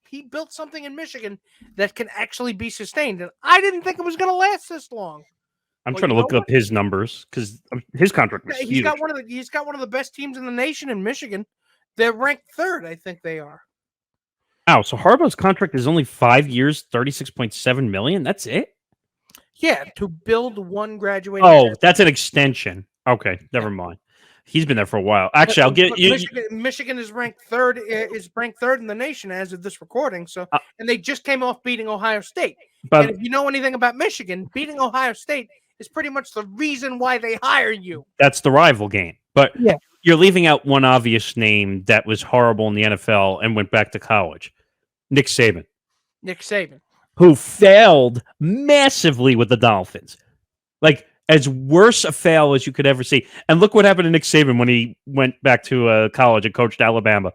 Speaker 4: he built something in Michigan that can actually be sustained, and I didn't think it was going to last this long.
Speaker 3: I'm trying to look up his numbers because his contract was huge.
Speaker 4: He's got one of the best teams in the nation in Michigan. They're ranked 3rd, I think they are.
Speaker 3: Wow, so Harbaugh's contract is only 5 years, $36.7 million. That's it.
Speaker 4: Yeah, to build one graduating.
Speaker 3: Oh, that's an extension. Okay, never mind. He's been there for a while. Actually, I'll get you.
Speaker 4: Michigan is ranked 3rd. Is ranked 3rd in the nation as of this recording. So, and they just came off beating Ohio State. But and if you know anything about Michigan, beating Ohio State is pretty much the reason why they hire you.
Speaker 3: That's the rival game. But you're leaving out one obvious name that was horrible in the NFL and went back to college. Nick Saban.
Speaker 4: Nick Saban,
Speaker 3: who failed massively with the Dolphins. Like, as worse a fail as you could ever see. And look what happened to Nick Saban when he went back to college and coached Alabama.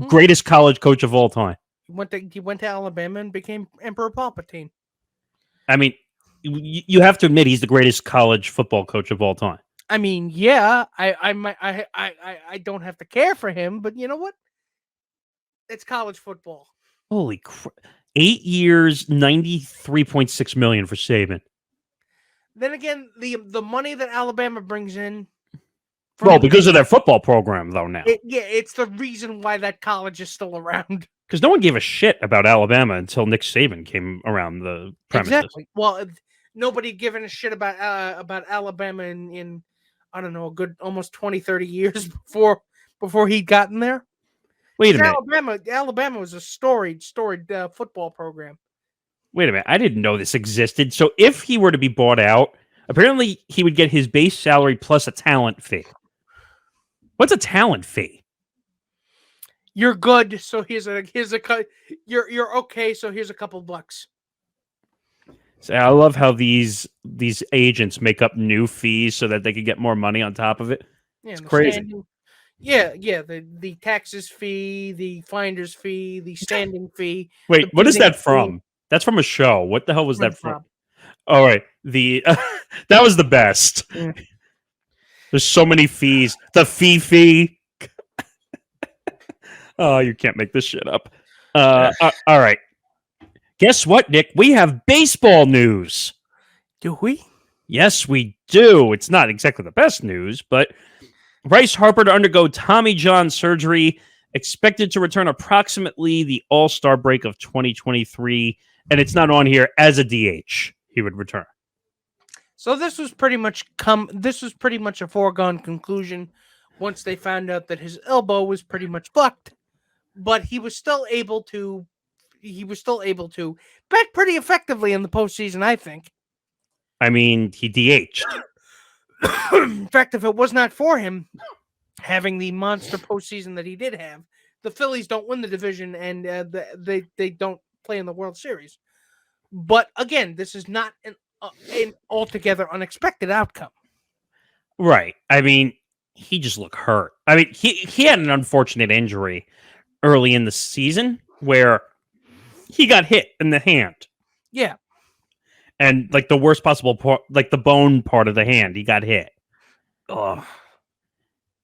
Speaker 3: Greatest college coach of all time.
Speaker 4: He went to Alabama and became Emperor Palpatine.
Speaker 3: I mean, you have to admit he's the greatest college football coach of all time.
Speaker 4: I mean, yeah, I don't have to care for him, but you know what? It's college football.
Speaker 3: Holy crap. 8 years, $93.6 million for Saban.
Speaker 4: Then again, the money that Alabama brings in.
Speaker 3: Well, because of their football program, though, now.
Speaker 4: It's the reason why that college is still around.
Speaker 3: Because no one gave a shit about Alabama until Nick Saban came around the premises.
Speaker 4: Exactly. Well, nobody given a shit about Alabama in I don't know, a good almost 20, 30 years before he'd gotten there.
Speaker 3: Wait a minute.
Speaker 4: Alabama was a storied football program.
Speaker 3: Wait a minute. I didn't know this existed. So if he were to be bought out, apparently he would get his base salary plus a talent fee. What's a talent fee?
Speaker 4: You're good, so you're okay, so here's a couple bucks.
Speaker 3: So I love how these agents make up new fees so that they could get more money on top of it.
Speaker 4: Yeah,
Speaker 3: it's crazy.
Speaker 4: The taxes fee, the finder's fee, the standing fee.
Speaker 3: Wait, what is that from? That's from a show. What the hell was that from? All right, that was the best. Yeah. There's so many fees. The fee. Oh, you can't make this shit up. All right. Guess what, Nick? We have baseball news.
Speaker 4: Do we?
Speaker 3: Yes, we do. It's not exactly the best news, but Bryce Harper to undergo Tommy John surgery, expected to return approximately the All-Star break of 2023, and it's not on here as a DH. He would return.
Speaker 4: So this was pretty much a foregone conclusion once they found out that his elbow was pretty much fucked, but he was still able to bat pretty effectively in the postseason, I think.
Speaker 3: I mean, he DH'd.
Speaker 4: In fact, if it was not for him having the monster postseason that he did have, the Phillies don't win the division and they don't play in the World Series. But again, this is not an altogether unexpected outcome.
Speaker 3: Right. I mean, he just looked hurt. I mean, he had an unfortunate injury early in the season where he got hit in the hand.
Speaker 4: Yeah.
Speaker 3: And like the worst possible part, like the bone part of the hand, he got hit. Ugh.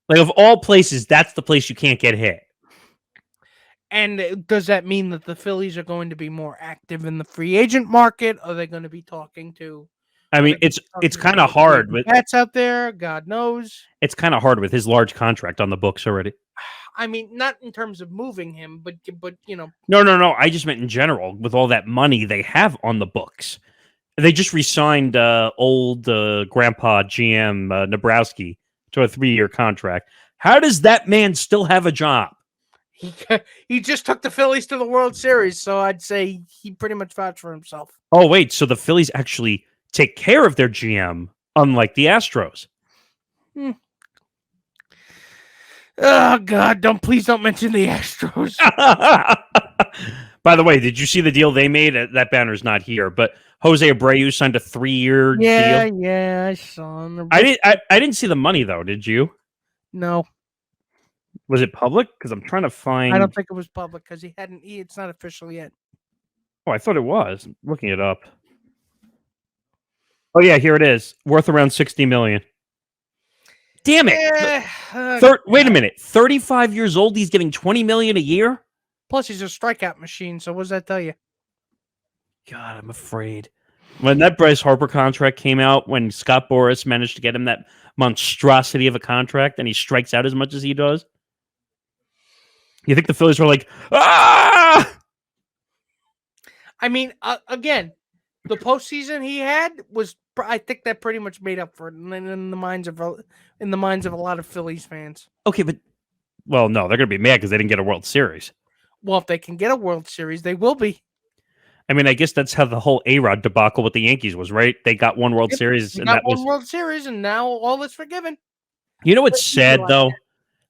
Speaker 3: Like of all places, that's the place you can't get hit.
Speaker 4: And does that mean that the Phillies are going to be more active in the free agent market? Are they going to be talking to?
Speaker 3: I mean, it's kind of hard with
Speaker 4: cats out there. God knows.
Speaker 3: It's kind of hard with his large contract on the books already.
Speaker 4: I mean, not in terms of moving him, but you know.
Speaker 3: No. I just meant in general with all that money they have on the books. They just re-signed old grandpa GM Nebraska to a 3-year contract. How does that man still have a job?
Speaker 4: He just took the Phillies to the World Series, so I'd say he pretty much vouched for himself.
Speaker 3: Oh, wait, so the Phillies actually take care of their GM, unlike the Astros.
Speaker 4: Oh, God, please don't mention the Astros.
Speaker 3: By the way, did you see the deal they made? That banner's not here, but Jose Abreu signed a 3-year deal.
Speaker 4: Yeah, I saw him.
Speaker 3: I didn't see the money, though, did you?
Speaker 4: No.
Speaker 3: Was it public? Because I'm trying to find...
Speaker 4: I don't think it was public because it's not official yet.
Speaker 3: Oh, I thought it was. I'm looking it up. Oh, yeah, here it is. Worth around $60 million. damn it. Wait a minute. 35 years old, he's getting $20 million a year?
Speaker 4: Plus, he's a strikeout machine. So what does that tell you?
Speaker 3: God, I'm afraid. When that Bryce Harper contract came out, when Scott Boras managed to get him that monstrosity of a contract, and he strikes out as much as he does, you think the Phillies were like, ah!
Speaker 4: I mean, again, the postseason he had was, I think that pretty much made up for it in the minds of a lot of Phillies fans.
Speaker 3: Okay, but no, they're going to be mad because they didn't get a World Series.
Speaker 4: Well, if they can get a World Series, they will be.
Speaker 3: I mean, I guess that's how the whole A-Rod debacle with the Yankees was, right? They got one World Series.
Speaker 4: They got one World Series, and now all is forgiven.
Speaker 3: You know what's sad, though?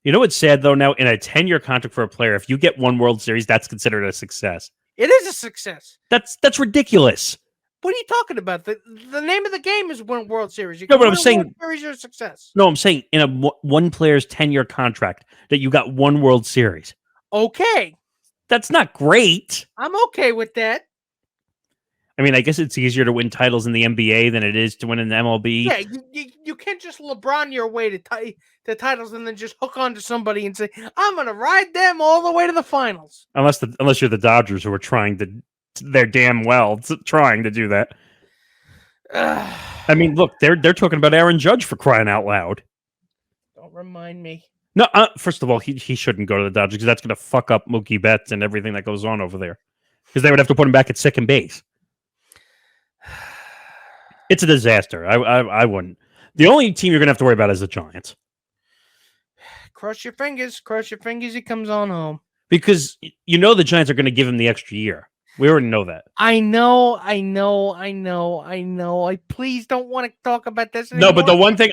Speaker 3: You know what's sad, though, now? In a 10-year contract for a player, if you get one World Series, that's considered a success.
Speaker 4: It is a success.
Speaker 3: That's ridiculous.
Speaker 4: What are you talking about? The name of the game is win World Series. You
Speaker 3: no, but I'm saying
Speaker 4: World Series or success.
Speaker 3: No, I'm saying in a one player's 10-year contract that you got one World Series.
Speaker 4: Okay.
Speaker 3: That's not great.
Speaker 4: I'm okay with that.
Speaker 3: I mean, I guess it's easier to win titles in the NBA than it is to win in the MLB.
Speaker 4: Yeah, you can't just LeBron your way to titles and then just hook onto somebody and say, I'm going to ride them all the way to the finals.
Speaker 3: Unless you're the Dodgers, who are trying they're damn well trying to do that. I mean, look, they're talking about Aaron Judge, for crying out loud.
Speaker 4: Don't remind me.
Speaker 3: No, first of all, he shouldn't go to the Dodgers because that's going to fuck up Mookie Betts and everything that goes on over there. Because they would have to put him back at second base. It's a disaster. I wouldn't. The only team you're going to have to worry about is the Giants.
Speaker 4: Cross your fingers. Cross your fingers. He comes on home.
Speaker 3: Because you know the Giants are going to give him the extra year. We already know that.
Speaker 4: I know. I please don't want to talk about this anymore.
Speaker 3: No, but the one thing,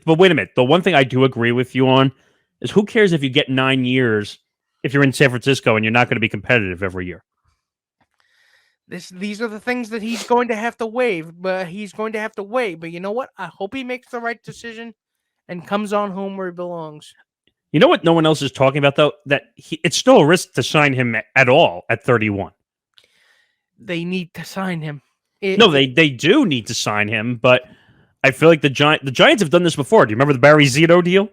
Speaker 3: but wait a minute. The one thing I do agree with you on is who cares if you get 9 years if you're in San Francisco and you're not going to be competitive every year.
Speaker 4: These are the things that he's going to have to weigh, but you know what? I hope he makes the right decision and comes on home where he belongs.
Speaker 3: You know what no one else is talking about, though? That it's still a risk to sign him at all at 31.
Speaker 4: They need to sign him.
Speaker 3: They do need to sign him, but I feel like the Giants have done this before. Do you remember the Barry Zito deal?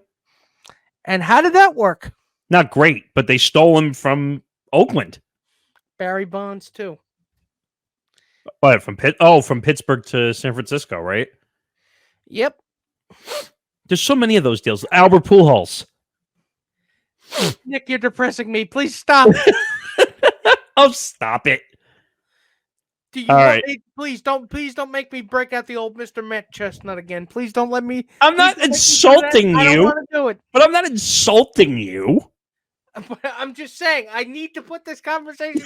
Speaker 4: And how did that work?
Speaker 3: Not great, but they stole him from Oakland.
Speaker 4: Barry Bonds, too.
Speaker 3: What, from Pittsburgh to San Francisco, right?
Speaker 4: Yep.
Speaker 3: There's so many of those deals. Albert Pujols.
Speaker 4: Nick, you're depressing me. Please stop.
Speaker 3: Oh, stop it.
Speaker 4: Do you want me? Please don't make me break out the old Mr. Met chestnut again. Please don't let me.
Speaker 3: I'm not insulting you. I don't want to do it. But I'm not insulting you.
Speaker 4: But I'm just saying I need to put this conversation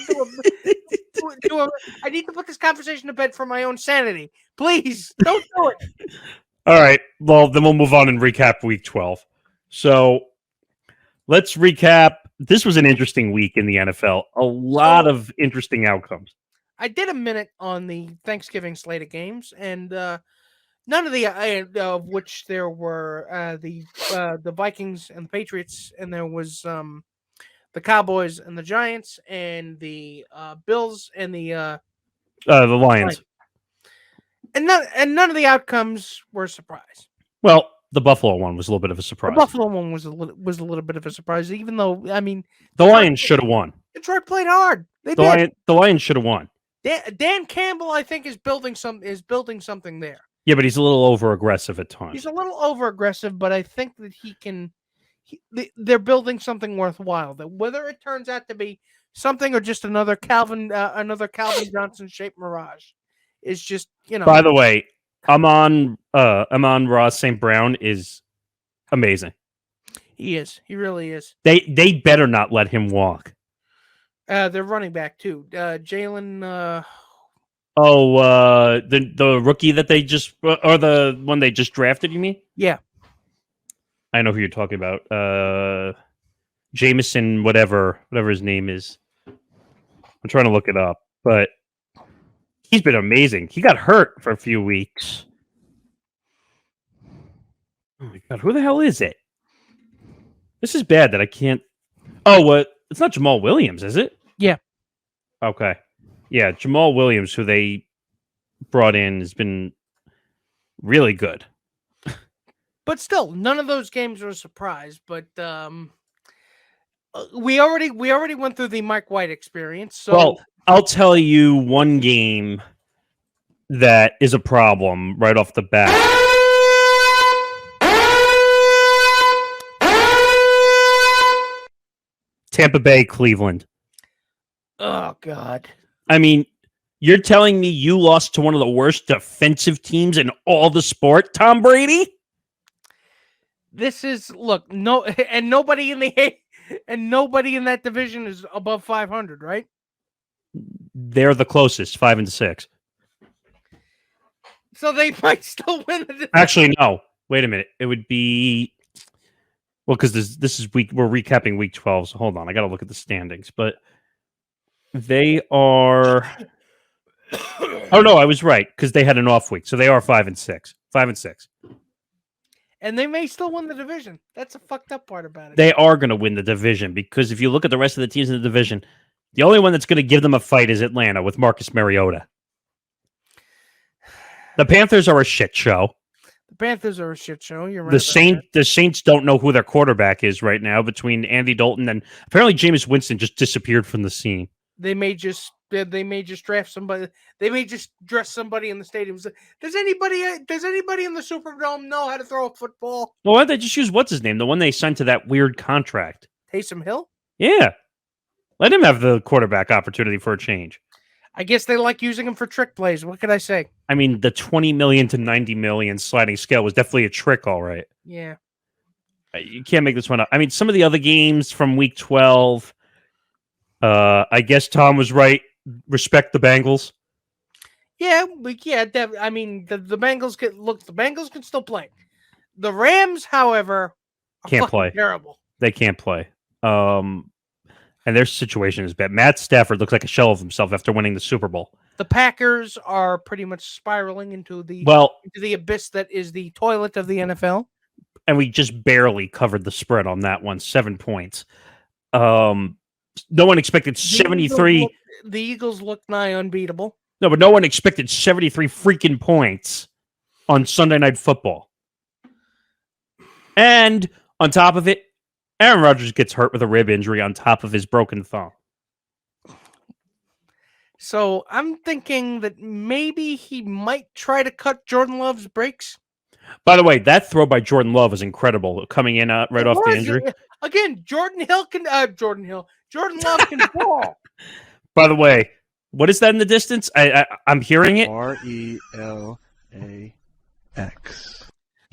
Speaker 4: I need to put this conversation to bed for my own sanity. Please don't do it.
Speaker 3: All right. Well, then we'll move on and recap week 12. So let's recap. This was an interesting week in the NFL. A lot of interesting outcomes.
Speaker 4: I did a minute on the Thanksgiving slate of games, and none of the of which there were the Vikings and the Patriots, and there was the Cowboys and the Giants, and the Bills and the
Speaker 3: Lions.
Speaker 4: And none of the outcomes were a surprise.
Speaker 3: Well, the Buffalo one was a little bit of a surprise.
Speaker 4: The Buffalo one was a little bit of a surprise, even though, I mean,
Speaker 3: the Lions should have won.
Speaker 4: Detroit played hard.
Speaker 3: The Lions should have won.
Speaker 4: Dan Campbell, I think, is building something there.
Speaker 3: Yeah, but he's a little over aggressive at times.
Speaker 4: He's a little over aggressive, but I think that he can. They're building something worthwhile. That whether it turns out to be something or just another Calvin Johnson shaped mirage is just, you know.
Speaker 3: By the way, Amon Ross St. Brown is amazing.
Speaker 4: He is. He really is.
Speaker 3: They better not let him walk.
Speaker 4: They're running back too. Jalen.
Speaker 3: The rookie that they just, or the one they just drafted. You mean?
Speaker 4: Yeah.
Speaker 3: I know who you're talking about. Jameson, whatever his name is. I'm trying to look it up, but he's been amazing. He got hurt for a few weeks. Oh my God, who the hell is it? This is bad that I can't. Oh, what? It's not Jamal Williams, is it?
Speaker 4: Yeah.
Speaker 3: Okay. Yeah, Jamal Williams, who they brought in, has been really good.
Speaker 4: But still, none of those games were a surprise. But we already went through the Mike White experience. So
Speaker 3: Well, I'll tell you one game that is a problem right off the bat. Tampa Bay, Cleveland.
Speaker 4: oh god,
Speaker 3: I mean, you're telling me you lost to one of the worst defensive teams in all the sport, Tom Brady?
Speaker 4: this is nobody in that division is above 500, right?
Speaker 3: They're the closest, 5-6.
Speaker 4: So they might still win the division.
Speaker 3: Actually, no. Wait a minute. It would be because this is week. We're recapping week 12. So hold on, I got to look at the standings. But they are. Oh no, I was right because they had an off week, so they are 5-6. 5-6.
Speaker 4: And they may still win the division. That's a fucked up part about it.
Speaker 3: They are going to win the division because if you look at the rest of the teams in the division, the only one that's going to give them a fight is Atlanta with Marcus Mariota. The Panthers are a shit show.
Speaker 4: The Panthers are a shit show. You're right.
Speaker 3: The Saints don't know who their quarterback is right now between Andy Dalton and apparently Jameis Winston just disappeared from the scene.
Speaker 4: They may just draft somebody. They may just dress somebody in the stadium. Does anybody in the Superdome know how to throw a football?
Speaker 3: Well, why don't they just use what's his name? The one they signed to that weird contract.
Speaker 4: Taysom Hill?
Speaker 3: Yeah. Let him have the quarterback opportunity for a change.
Speaker 4: I guess they like using him for trick plays. What could I say?
Speaker 3: I mean, the 20 million to 90 million sliding scale was definitely a trick, all right.
Speaker 4: Yeah.
Speaker 3: You can't make this one up. I mean, some of the other games from week 12, I guess Tom was right. Respect the Bengals.
Speaker 4: Yeah, I mean, the Bengals the Bengals can still play. The Rams, however, are
Speaker 3: Can't
Speaker 4: fucking
Speaker 3: play.
Speaker 4: terrible.
Speaker 3: They can't play. And their situation is bad. Matt Stafford looks like a shell of himself after winning the Super Bowl.
Speaker 4: The Packers are pretty much spiraling into the abyss that is the toilet of the NFL.
Speaker 3: And we just barely covered the spread on that one, 7 points. No one expected 73.
Speaker 4: The Eagles look nigh unbeatable.
Speaker 3: No, but no one expected 73 freaking points on Sunday Night Football. And on top of it, Aaron Rodgers gets hurt with a rib injury on top of his broken thumb.
Speaker 4: So I'm thinking that maybe he might try to cut Jordan Love's breaks.
Speaker 3: By the way, that throw by Jordan Love was incredible, coming in right off the injury.
Speaker 4: Again, Jordan Love can ball.
Speaker 3: By the way, what is that in the distance? I'm hearing it.
Speaker 7: RELAX.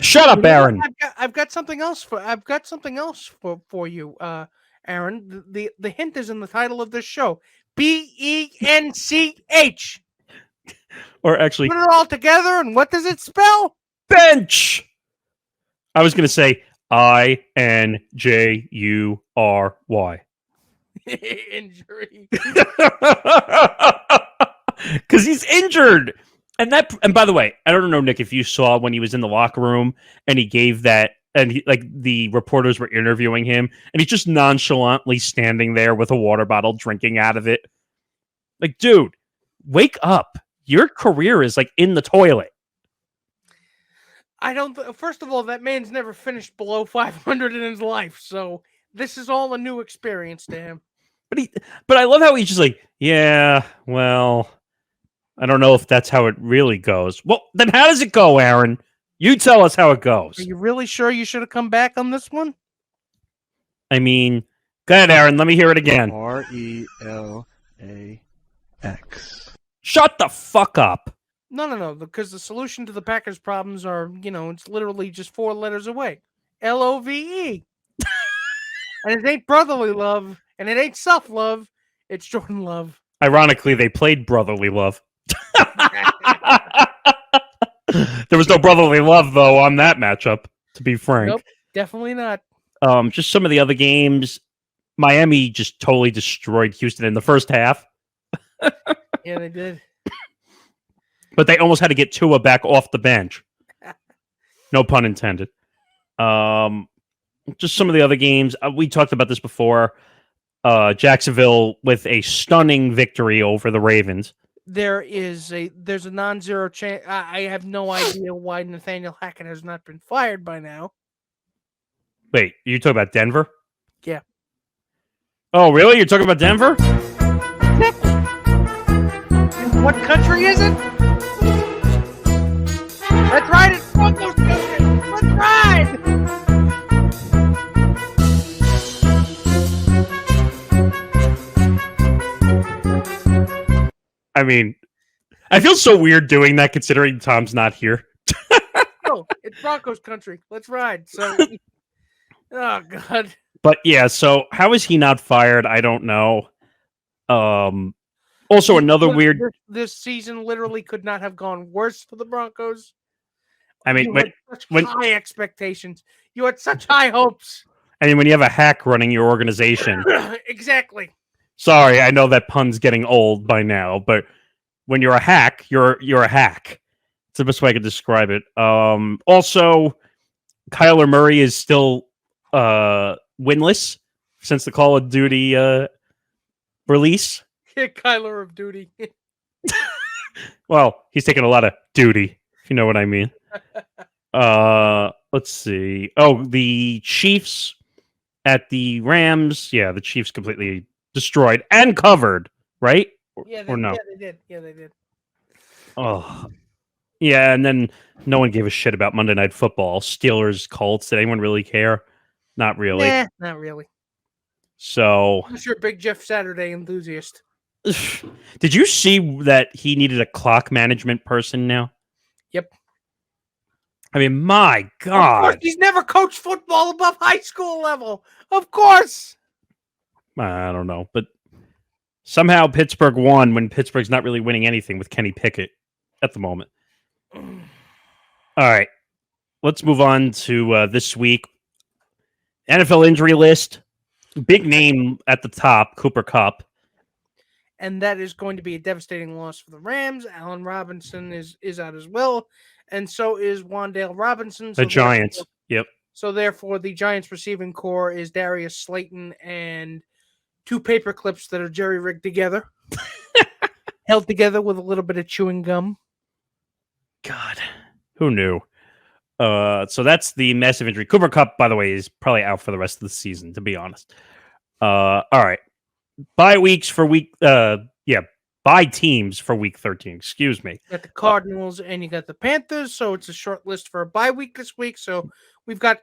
Speaker 3: Shut up, Aaron.
Speaker 4: I've got something else for you, Aaron. The hint is in the title of this show. BENCH.
Speaker 3: Or actually,
Speaker 4: put it all together, and what does it spell?
Speaker 3: Bench. I was going to say INJURY.
Speaker 4: Injury.
Speaker 3: Because he's injured. And by the way, I don't know, Nick, if you saw when he was in the locker room and he gave that, and the reporters were interviewing him, and he's just nonchalantly standing there with a water bottle, drinking out of it. Like, dude, wake up. Your career is in the toilet.
Speaker 4: First of all, that man's never finished below 500 in his life, so this is all a new experience to him.
Speaker 3: But I love how he's just yeah, well, I don't know if that's how it really goes. Well, then how does it go, Aaron? You tell us how it goes.
Speaker 4: Are you really sure you should have come back on this one?
Speaker 3: I mean, go ahead, Aaron. Let me hear it again.
Speaker 7: RELAX.
Speaker 3: Shut the fuck up.
Speaker 4: No, because the solution to the Packers' problems are, it's literally just 4 letters away. LOVE. And it ain't brotherly love, and it ain't self-love. It's Jordan Love.
Speaker 3: Ironically, they played brotherly love. There was no brotherly love, though, on that matchup, to be frank.
Speaker 4: Nope, definitely not.
Speaker 3: Just some of the other games. Miami just totally destroyed Houston in the first half.
Speaker 4: Yeah, they did.
Speaker 3: But they almost had to get Tua back off the bench. No pun intended. Just some of the other games. We talked about this before. Jacksonville with a stunning victory over the Ravens.
Speaker 4: there's a non-zero chance. I have no idea why Nathaniel Hackett has not been fired by now.
Speaker 3: Wait, you talking about Denver?
Speaker 4: Yeah.
Speaker 3: Oh, really? You're talking about Denver?
Speaker 4: In what country is it? Let's ride it, Broncos country. Let's ride.
Speaker 3: I mean, I feel so weird doing that considering Tom's not here.
Speaker 4: Oh, it's Broncos country. Let's ride. So, oh god.
Speaker 3: But yeah, so how is he not fired? I don't know. Also, another weird.
Speaker 4: This season literally could not have gone worse for the Broncos.
Speaker 3: I mean,
Speaker 4: You had such high expectations. You had such high hopes.
Speaker 3: I mean, when you have a hack running your organization.
Speaker 4: Exactly.
Speaker 3: Sorry, I know that pun's getting old by now, but when you're a hack, you're a hack. It's the best way I could describe it. Also, Kyler Murray is still winless since the Call of Duty release.
Speaker 4: Kyler of duty.
Speaker 3: Well, he's taking a lot of duty, if you know what I mean. Let's see. Oh, the Chiefs at the Rams. Yeah, the Chiefs completely destroyed and covered, right? Or no?
Speaker 4: Yeah, they did. Yeah, they did.
Speaker 3: Oh, yeah, and then no one gave a shit about Monday Night Football. Steelers, Colts. Did anyone really care? Not really.
Speaker 4: Nah, not really.
Speaker 3: So,
Speaker 4: I'm sure Big Jeff Saturday enthusiast.
Speaker 3: did you see that he needed a clock management person now?
Speaker 4: Yep.
Speaker 3: I mean, my
Speaker 4: Of course,
Speaker 3: God.
Speaker 4: he's never coached football above high school level. Of course.
Speaker 3: I don't know, but somehow Pittsburgh won when Pittsburgh's not really winning anything with Kenny Pickett at the moment. All right, let's move on to this week. NFL injury list. Big name at the top, Cooper Kupp.
Speaker 4: And that is going to be a devastating loss for the Rams. Allen Robinson is out as well, and so is Wan'Dale Robinson.
Speaker 3: The Giants. Yep.
Speaker 4: So therefore, the Giants receiving core is Darius Slayton and two paper clips that are jerry-rigged together, held together with a little bit of chewing gum.
Speaker 3: God, who knew? So that's the massive injury. Cooper Kupp, by the way, is probably out for the rest of the season, to be honest. All right. Bye weeks for week bye teams for week 13. Excuse me.
Speaker 4: You got the Cardinals and you got the Panthers, so it's a short list for a bye week this week. So we've got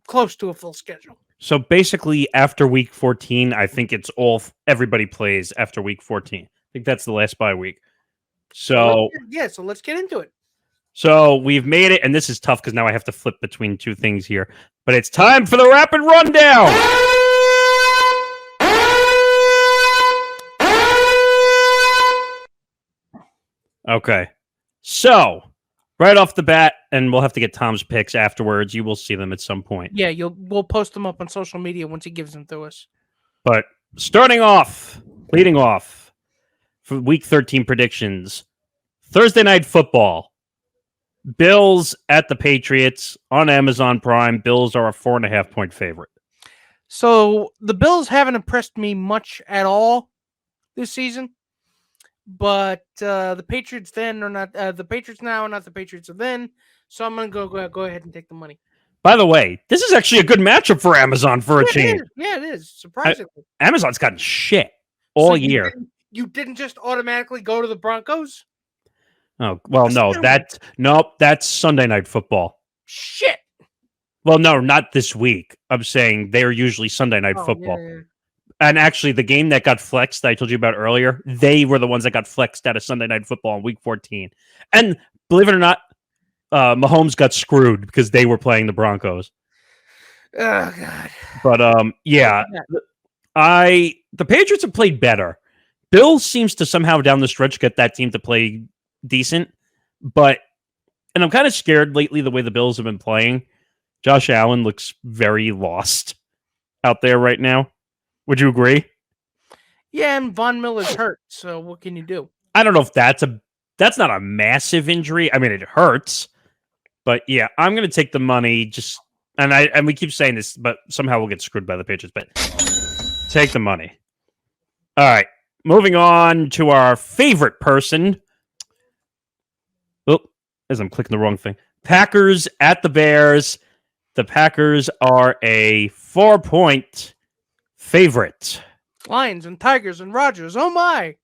Speaker 4: close to a full schedule.
Speaker 3: So basically, after week 14, I think it's everybody plays after week 14. I think that's the last bye week. So
Speaker 4: let's get into it.
Speaker 3: So we've made it, and this is tough because now I have to flip between two things here. But it's time for the rapid rundown. Okay. So, right off the bat, and we'll have to get Tom's picks afterwards. You will see them at some point.
Speaker 4: Yeah, we'll post them up on social media once he gives them to us.
Speaker 3: But leading off for week 13 predictions. Thursday Night Football. Bills at the Patriots on Amazon Prime. Bills are a 4.5-point favorite.
Speaker 4: So the Bills haven't impressed me much at all this season. But the Patriots then are not the Patriots now, not the Patriots of then. So I'm gonna go ahead and take the money.
Speaker 3: By the way, this is actually a good matchup for Amazon for a change.
Speaker 4: Yeah, it is. Surprisingly,
Speaker 3: Amazon's gotten shit all year.
Speaker 4: You didn't just automatically go to the Broncos?
Speaker 3: Oh well, that's Sunday Night Football.
Speaker 4: Shit.
Speaker 3: Well, no, not this week. I'm saying they're usually Sunday Night Football.
Speaker 4: Yeah.
Speaker 3: And actually, the game that got flexed that I told you about earlier, they were the ones that got flexed out of Sunday Night Football in Week 14. And believe it or not, Mahomes got screwed because they were playing the Broncos.
Speaker 4: Oh God!
Speaker 3: But the Patriots have played better. Bill seems to somehow down the stretch get that team to play decent, and I'm kind of scared lately the way the Bills have been playing. Josh Allen looks very lost out there right now. Would you agree?
Speaker 4: Yeah, and Von Miller's hurt, so what can you do?
Speaker 3: I don't know if that's not a massive injury. I mean, it hurts, but yeah, I'm going to take the money. And we keep saying this, but somehow we'll get screwed by the Patriots. But take the money. All right, moving on to our favorite person. Oh, as I'm clicking the wrong thing. Packers at the Bears. The Packers are a 4-point favorite.
Speaker 4: Lions and Tigers and Rodgers. Oh my!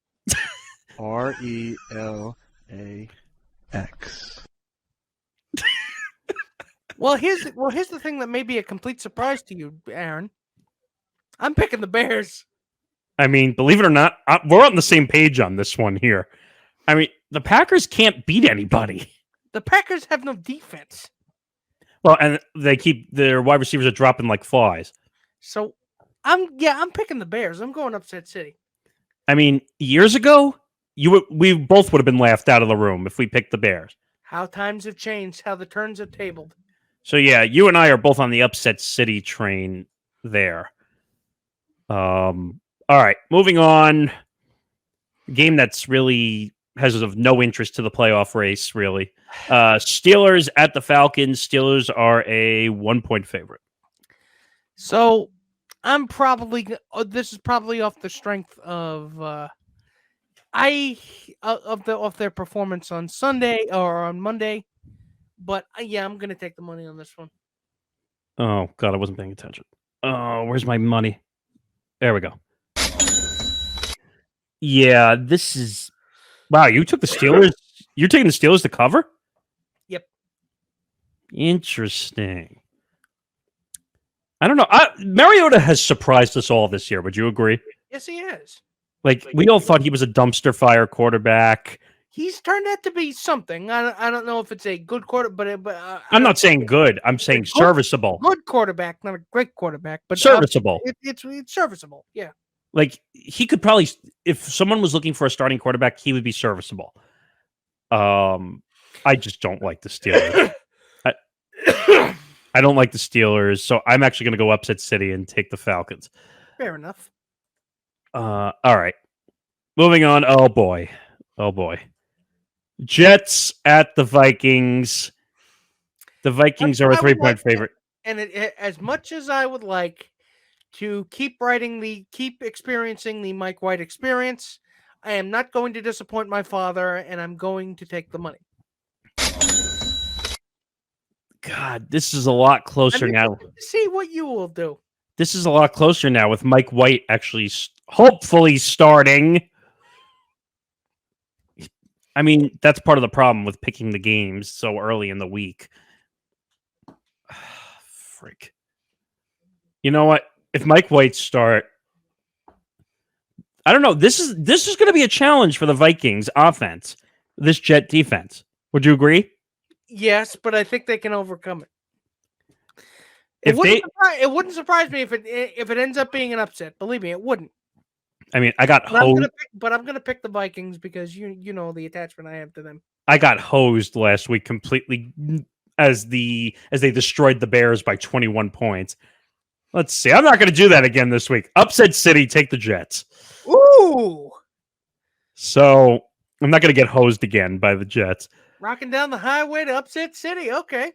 Speaker 7: RELAX.
Speaker 4: Well, here's the thing that may be a complete surprise to you, Aaron. I'm picking the Bears.
Speaker 3: I mean, believe it or not, we're on the same page on this one here. I mean, the Packers can't beat anybody.
Speaker 4: The Packers have no defense.
Speaker 3: Well, and they keep their wide receivers are dropping like flies.
Speaker 4: So, I'm picking the Bears. I'm going upset city.
Speaker 3: I mean, years ago, we both would have been laughed out of the room if we picked the Bears.
Speaker 4: How times have changed. How the turns have tabled.
Speaker 3: So yeah, you and I are both on the upset city train there. All right, moving on. Game that's really has of no interest to the playoff race, really. Steelers at the Falcons. Steelers are a 1-point favorite.
Speaker 4: So I'm probably this is probably off the strength of of their performance on Sunday or on Monday, but yeah, I'm gonna take the money on this one.
Speaker 3: Oh God, I wasn't paying attention. Oh, where's my money? There we go. Yeah, this is wow. You took the Steelers. You're taking the Steelers to cover?
Speaker 4: Yep.
Speaker 3: Interesting. I don't know. Mariota has surprised us all this year. Would you agree?
Speaker 4: Yes, he is.
Speaker 3: Like we all thought he was a dumpster fire quarterback.
Speaker 4: He's turned out to be something. I don't know if it's a good quarter, but
Speaker 3: I'm not saying good. I'm saying serviceable.
Speaker 4: Good quarterback, not a great quarterback, but
Speaker 3: serviceable.
Speaker 4: It's serviceable. Yeah.
Speaker 3: Like he could probably, if someone was looking for a starting quarterback, he would be serviceable. I just don't like the Steelers. I don't like the Steelers, so I'm actually going to go upset city and take the Falcons.
Speaker 4: Fair enough.
Speaker 3: All right. Moving on. Oh boy. Jets at the Vikings. The Vikings are a 3-point favorite.
Speaker 4: And as much as I would like to keep experiencing the Mike White experience, I am not going to disappoint my father, and I'm going to take the money.
Speaker 3: God, this is a lot closer now.
Speaker 4: See what you will do.
Speaker 3: This is a lot closer now with Mike White actually hopefully starting. I mean, that's part of the problem with picking the games so early in the week. Freak. You know what? If Mike White start, I don't know. This is going to be a challenge for the Vikings offense. This Jet defense. Would you agree?
Speaker 4: Yes, but I think they can overcome it. It wouldn't surprise me if it ends up being an upset. Believe me, it wouldn't.
Speaker 3: I mean, I got hosed.
Speaker 4: But I'm gonna pick the Vikings because you know the attachment I have to them.
Speaker 3: I got hosed last week completely as they destroyed the Bears by 21 points. Let's see. I'm not going to do that again this week. Upset City, take the Jets.
Speaker 4: Ooh.
Speaker 3: So I'm not going to get hosed again by the Jets.
Speaker 4: Rocking down the highway to Upset City. Okay.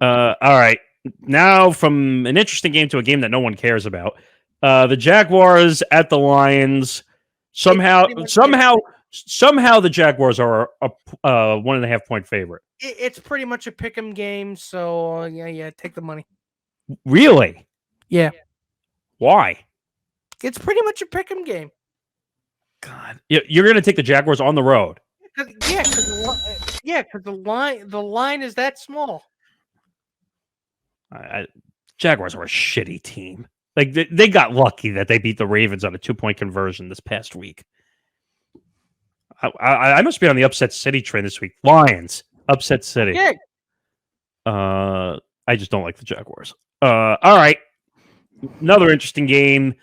Speaker 3: All right. Now from an interesting game to a game that no one cares about. The Jaguars at the Lions. Somehow the Jaguars are a 1.5-point favorite.
Speaker 4: It's pretty much a pick'em game. So yeah, take the money.
Speaker 3: Really?
Speaker 4: Yeah.
Speaker 3: Why?
Speaker 4: It's pretty much a pick'em game.
Speaker 3: God, you're going to take the Jaguars on the road.
Speaker 4: Because the line is that small.
Speaker 3: Jaguars are a shitty team. Like they got lucky that they beat the Ravens on a 2-point conversion this past week. I must be on the upset city train this week. Lions, upset city.
Speaker 4: Okay.
Speaker 3: I just don't like the Jaguars. All right. Another interesting game.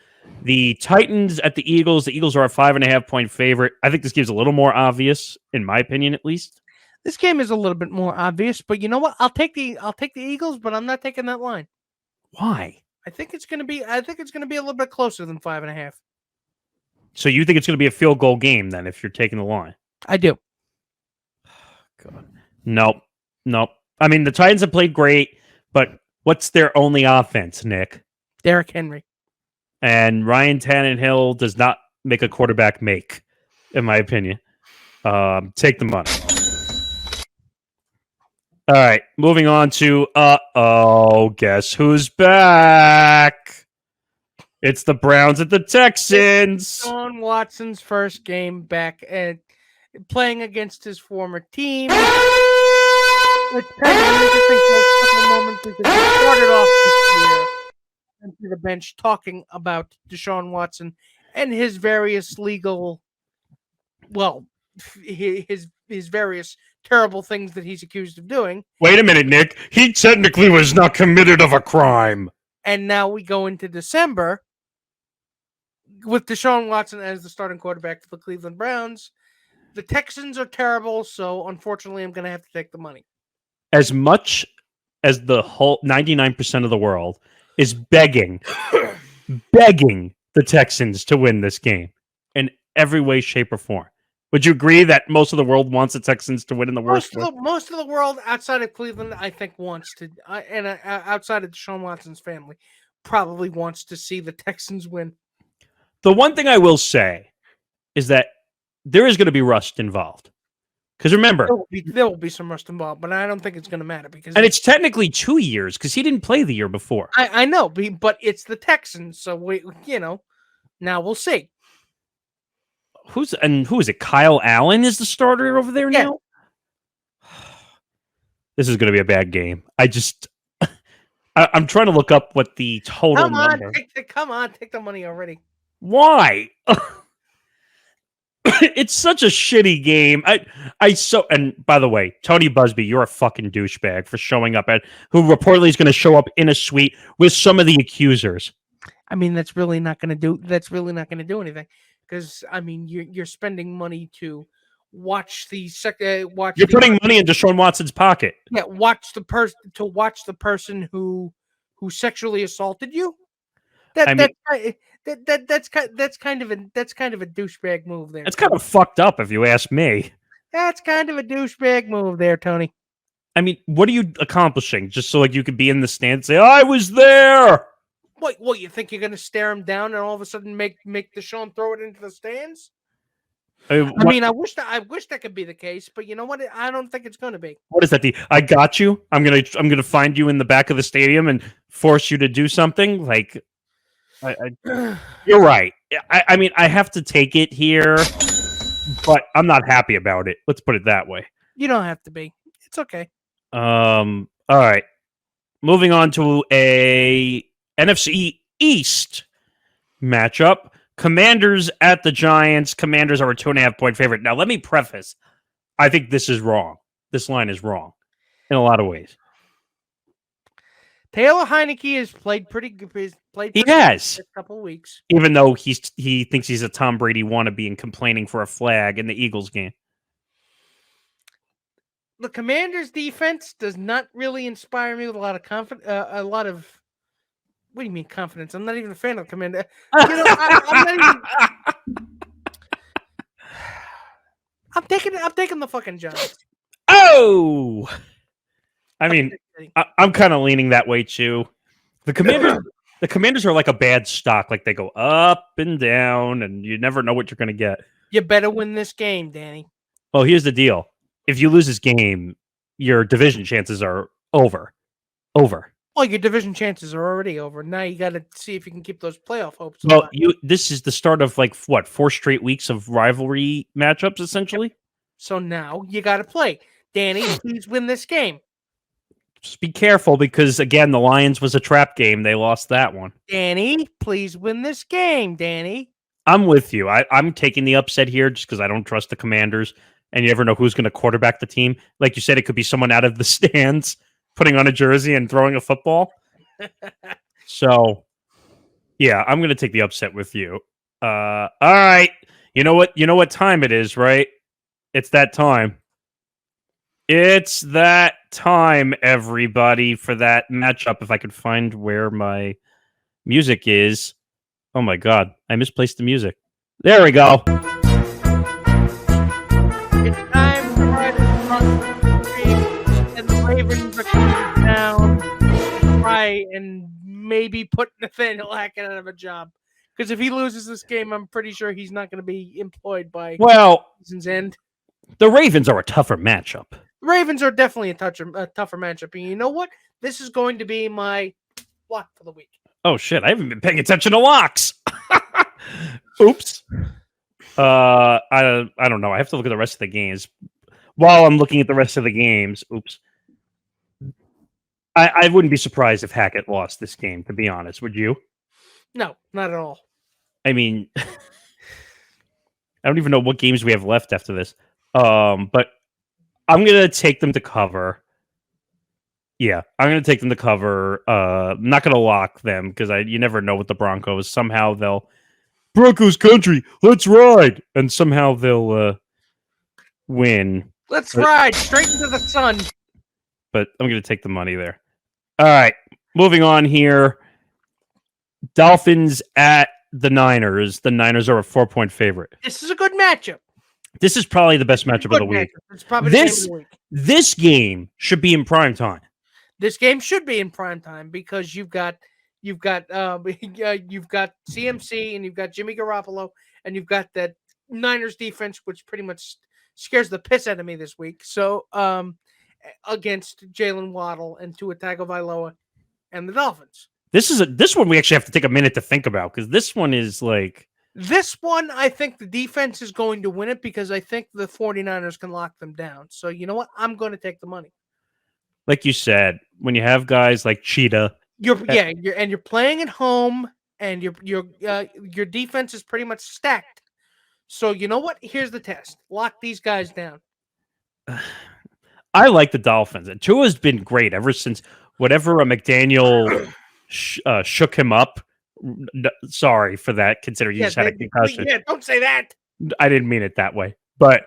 Speaker 3: The Titans at the Eagles. The Eagles are a 5.5-point favorite. I think this game's a little more obvious, in my opinion, at least.
Speaker 4: This game is a little bit more obvious, but you know what? I'll take the Eagles, but I'm not taking that line.
Speaker 3: Why?
Speaker 4: I think it's gonna be a little bit closer than 5.5.
Speaker 3: So you think it's gonna be a field goal game then if you're taking the line?
Speaker 4: I do.
Speaker 3: God. Nope. I mean, the Titans have played great, but what's their only offense, Nick?
Speaker 4: Derrick Henry.
Speaker 3: And Ryan Tannehill does not make a quarterback make, in my opinion. Take the money. All right, moving on to guess who's back? It's the Browns at the Texans.
Speaker 4: Deshaun Watson's first game back and playing against his former team. It's kind of an interesting moment because he started off this year into the bench talking about Deshaun Watson and his various legal, his various terrible things that he's accused of doing.
Speaker 3: Wait a minute, Nick. He technically was not committed of a crime.
Speaker 4: And now we go into December with Deshaun Watson as the starting quarterback for the Cleveland Browns. The Texans are terrible, so unfortunately I'm going to have to take the money.
Speaker 3: As much as the whole 99% of the world is begging the Texans to win this game in every way, shape, or form. Would you agree that most of the world wants the Texans to win in the worst way?
Speaker 4: Most of the world outside of Cleveland, I think, wants to, and outside of Deshaun Watson's family, probably wants to see the Texans win.
Speaker 3: The one thing I will say is that there is going to be rust involved. Because remember,
Speaker 4: there will be some rust involved, but I don't think it's going to matter
Speaker 3: and it's technically 2 years because he didn't play the year before.
Speaker 4: I know, but it's the Texans, so now we'll see.
Speaker 3: Who is it? Kyle Allen is the starter over there now? This is going to be a bad game. I'm trying to look up what the total number.
Speaker 4: Come on, take the money already.
Speaker 3: Why? It's such a shitty game. And by the way, Tony Busby, you're a fucking douchebag for showing up who reportedly is going to show up in a suite with some of the accusers.
Speaker 4: I mean, that's really not going to do anything. Because you're spending money to watch the You're
Speaker 3: putting money in Deshaun Watson's pocket.
Speaker 4: Yeah, watch the person who sexually assaulted you. That's kind of a douchebag move there.
Speaker 3: It's kind of fucked up, if you ask me.
Speaker 4: That's kind of a douchebag move there, Tony.
Speaker 3: I mean, what are you accomplishing? Just so you could be in the stand and say, "I was there."
Speaker 4: What, you think you're going to stare him down and all of a sudden make Deshaun throw it into the stands? I wish that could be the case, but you know what? I don't think it's going to be.
Speaker 3: What is that? I got you. I'm gonna find you in the back of the stadium and force you to do something. Like, you're right. I have to take it here, but I'm not happy about it. Let's put it that way.
Speaker 4: You don't have to be. It's okay.
Speaker 3: All right. Moving on to a NFC East matchup. Commanders at the Giants. Commanders are a 2.5-point favorite. Now, let me preface. I think this is wrong. This line is wrong in a lot of ways.
Speaker 4: Taylor Heineke has played pretty good.
Speaker 3: He has.
Speaker 4: A couple of weeks.
Speaker 3: Even though he thinks he's a Tom Brady wannabe and complaining for a flag in the Eagles game.
Speaker 4: The Commanders' defense does not really inspire me with a lot of confidence. What do you mean confidence? I'm not even a fan of Commander. I'm not even. I'm taking the fucking Giants.
Speaker 3: Oh, I mean, I'm kind of leaning that way too. The Commanders are like a bad stock. Like they go up and down, and you never know what you're going to get.
Speaker 4: You better win this game, Danny.
Speaker 3: Well, here's the deal: if you lose this game, your division chances are over.
Speaker 4: Well, your division chances are already over. Now you got to see if you can keep those playoff hopes.
Speaker 3: Well, this is the start of 4 straight weeks of rivalry matchups, essentially.
Speaker 4: So now you got to play. Danny, please win this game.
Speaker 3: Just be careful because, again, the Lions was a trap game. They lost that one.
Speaker 4: Danny, please win this game, Danny.
Speaker 3: I'm with you. I'm taking the upset here just because I don't trust the Commanders, and you never know who's going to quarterback the team. Like you said, it could be someone out of the stands putting on a jersey and throwing a football. So, yeah, I'm going to take the upset with you. All right. You know what time it is, right? It's that time. It's that time, everybody, for that matchup. If I could find where my music is. Oh, my God. I misplaced the music. There we go.
Speaker 4: It's time to ride across the street, and the Ravens are coming down to try and maybe put Nathaniel Hackett out of a job. Because if he loses this game, I'm pretty sure he's not going to be employed by season's end.
Speaker 3: The Ravens are a tougher matchup.
Speaker 4: Ravens are definitely a tougher matchup. And you know what? This is going to be my lock for the week.
Speaker 3: Oh, shit. I haven't been paying attention to locks. Oops. I don't know. I have to look at the rest of the games. While I'm looking at the rest of the games, oops. I wouldn't be surprised if Hackett lost this game, to be honest. Would you?
Speaker 4: No, not at all.
Speaker 3: I mean, I don't even know what games we have left after this. But I'm going to take them to cover. Yeah, I'm going to take them to cover. I'm not going to lock them because you never know with the Broncos. Somehow they'll Broncos country, let's ride, and somehow they'll win.
Speaker 4: Let's ride straight into the sun.
Speaker 3: But I'm going to take the money there. All right, moving on here. Dolphins at the Niners. The Niners are a 4-point favorite.
Speaker 4: This is a good matchup.
Speaker 3: This is probably the best matchup of the week.
Speaker 4: It's probably the game of the week.
Speaker 3: This game should be in prime time.
Speaker 4: This game should be in prime time because you've got CMC and you've got Jimmy Garoppolo and you've got that Niners defense, which pretty much scares the piss out of me this week. So against Jalen Waddle and Tua Tagovailoa and the Dolphins.
Speaker 3: This one we actually have to take a minute to think about because this one is like
Speaker 4: this one. I think the defense is going to win it because I think the 49ers can lock them down. So you know what? I'm going to take the money.
Speaker 3: Like you said, when you have guys like Cheetah,
Speaker 4: you're playing at home, and your defense is pretty much stacked. So you know what? Here's the test: lock these guys down.
Speaker 3: I like the Dolphins. And Tua's been great ever since whatever McDaniel shook him up. Sorry for that, considering he just had a concussion.
Speaker 4: Yeah, don't say that.
Speaker 3: I didn't mean it that way, but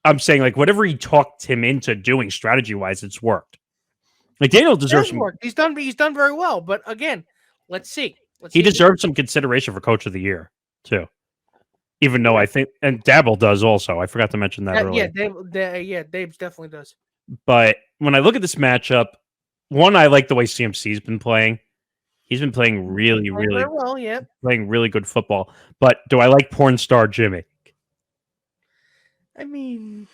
Speaker 3: I'm saying like whatever he talked him into doing strategy-wise, it's worked. McDaniel deserves some work.
Speaker 4: He's done very well, but again, let's see.
Speaker 3: He deserves some consideration for Coach of the Year too. Even though I think, and Dabble does also. I forgot to mention that earlier.
Speaker 4: Yeah, Dave definitely does.
Speaker 3: But when I look at this matchup, one, I like the way CMC's been playing. He's been playing really
Speaker 4: well, yeah.
Speaker 3: Playing really good football. But do I like porn star Jimmy?
Speaker 4: I mean,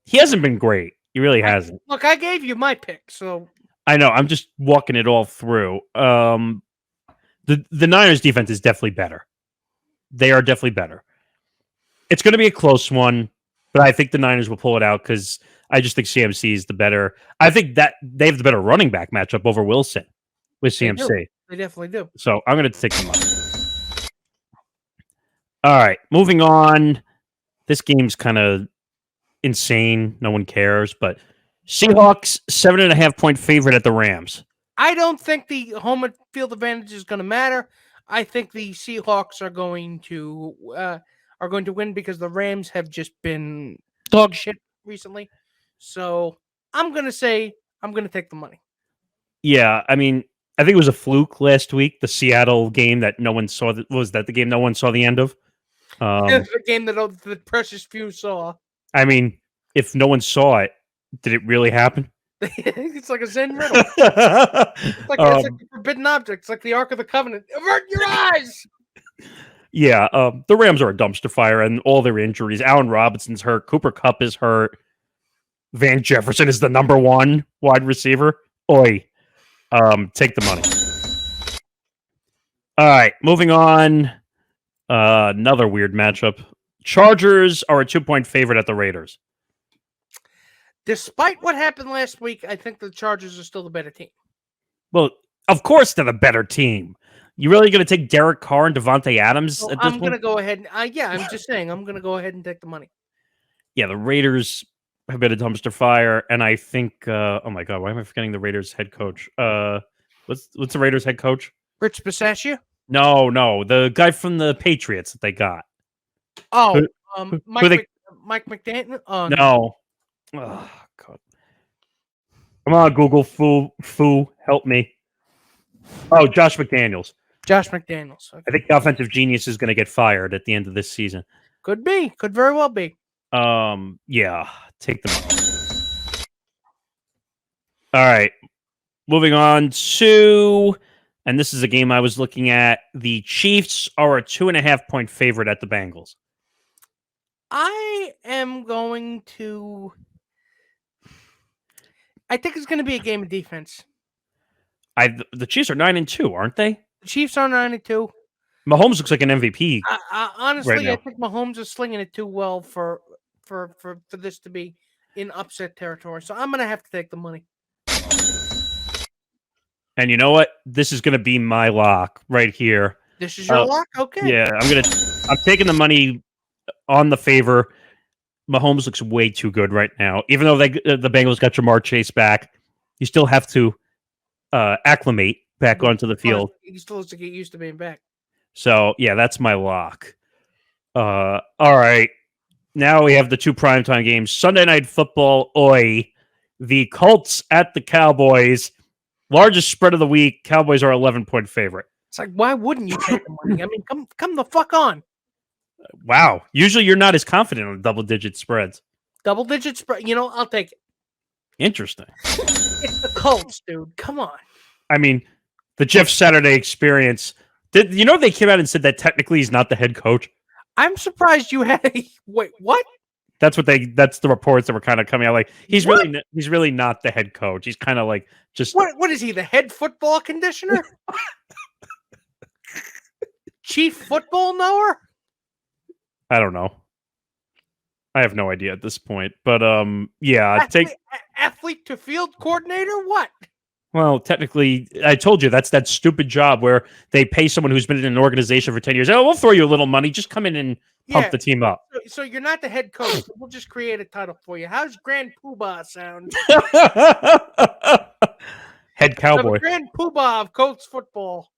Speaker 3: he hasn't been great. He really hasn't.
Speaker 4: Look, I gave you my pick, so
Speaker 3: I know. I'm just walking it all through. The Niners defense is definitely better. They are definitely better. It's going to be a close one, but I think the Niners will pull it out because I just think CMC is the better. I think that they have the better running back matchup over Wilson with CMC.
Speaker 4: They definitely do.
Speaker 3: So I'm going to take them up. All right, moving on. This game's kind of insane. No one cares, but Seahawks 7.5-point favorite at the Rams.
Speaker 4: I don't think the home field advantage is going to matter. I think the Seahawks are going to win because the Rams have just been dog shit recently. So I'm going to take the money.
Speaker 3: Yeah, I mean, I think it was a fluke last week. The Seattle game that no one saw. Was that the game no one saw the end of?
Speaker 4: The game that the precious few saw.
Speaker 3: I mean, if no one saw it, did it really happen?
Speaker 4: It's like a Zen riddle. It's like a forbidden object. It's like the Ark of the Covenant. Avert your eyes!
Speaker 3: Yeah, the Rams are a dumpster fire, and all their injuries. Allen Robinson's hurt. Cooper Kupp is hurt. Van Jefferson is the number one wide receiver. Oi. Take the money. All right, moving on. Another weird matchup. Chargers are a 2-point favorite at the Raiders.
Speaker 4: Despite what happened last week, I think the Chargers are still the better team.
Speaker 3: Well, of course they're the better team. You really going to take Derek Carr and Devontae Adams at this point?
Speaker 4: I'm going to go ahead. I'm just saying, I'm going to go ahead and take the money.
Speaker 3: Yeah, the Raiders have been a dumpster fire, and I think, oh my God, why am I forgetting the Raiders head coach? What's the Raiders head coach?
Speaker 4: Rich Bisaccia?
Speaker 3: No, the guy from the Patriots that they got.
Speaker 4: Oh, Mike McDaniel? Oh,
Speaker 3: no. Oh, God. Come on, Google, foo, help me. Oh, Josh McDaniels.
Speaker 4: Josh McDaniels. Okay.
Speaker 3: I think the offensive genius is going to get fired at the end of this season.
Speaker 4: Could be. Could very well be.
Speaker 3: Yeah, take them up. All right. Moving on to And this is a game I was looking at. The Chiefs are a 2.5-point favorite at the Bengals.
Speaker 4: I am going to. I think it's going to be a game of defense.
Speaker 3: The Chiefs are 9-2, aren't they?
Speaker 4: The Chiefs are 9-2.
Speaker 3: Mahomes looks like an MVP.
Speaker 4: Honestly,
Speaker 3: right now.
Speaker 4: I think Mahomes is slinging it too well for this to be in upset territory. So I'm going to have to take the money.
Speaker 3: And you know what? This is going to be my lock right here.
Speaker 4: This is your lock? Okay.
Speaker 3: Yeah, I'm taking the money on the favor. Mahomes looks way too good right now. Even though the Bengals got Jamar Chase back, you still have to acclimate back onto the field.
Speaker 4: He still has to get used to being back.
Speaker 3: So, yeah, that's my lock. All right. Now we have the 2 primetime games. Sunday Night Football, the Colts at the Cowboys. Largest spread of the week. Cowboys are 11-point favorite.
Speaker 4: It's like, why wouldn't you take the money? I mean, come the fuck on.
Speaker 3: Wow. Usually you're not as confident on double-digit spreads.
Speaker 4: Double-digit spread. I'll take it.
Speaker 3: Interesting.
Speaker 4: It's the Colts, dude. Come on.
Speaker 3: I mean, the Jeff Saturday experience. They came out and said that technically he's not the head coach?
Speaker 4: I'm surprised you had wait, what?
Speaker 3: That's the reports that were kind of coming out. Like he's really not the head coach. He's kind of like just
Speaker 4: what is he, the head football conditioner? Chief football knower?
Speaker 3: I don't know. I have no idea at this point. But yeah,
Speaker 4: athlete to field coordinator? What?
Speaker 3: Well, technically, I told you that's that stupid job where they pay someone who's been in an organization for 10 years. Oh, we'll throw you a little money. Just come in and pump the team up.
Speaker 4: So you're not the head coach. We'll just create a title for you. How's Grand Poobah sound?
Speaker 3: Head cowboy.
Speaker 4: The Grand Poobah of Colts football.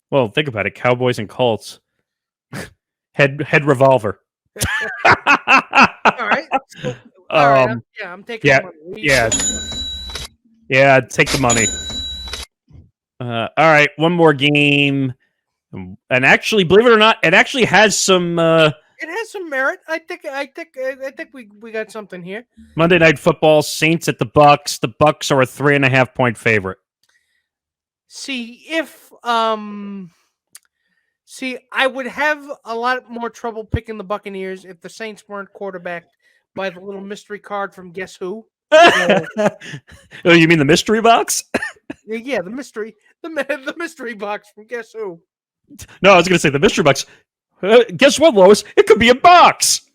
Speaker 3: Well, think about it. Cowboys and Colts. Head revolver.
Speaker 4: All right. All right. I'm taking the money.
Speaker 3: Yeah, take the money. All right, one more game. And actually, believe it or not, it actually has some
Speaker 4: it has some merit. I think we got something here.
Speaker 3: Monday Night Football, Saints at the Bucks. The Bucks are a 3.5-point favorite.
Speaker 4: I would have a lot more trouble picking the Buccaneers if the Saints weren't quarterbacked by the little mystery card from Guess Who.
Speaker 3: Oh, you mean the mystery box?
Speaker 4: Yeah, the mystery box from Guess Who.
Speaker 3: No, I was going to say the mystery box. Guess what, Lois? It could be a box.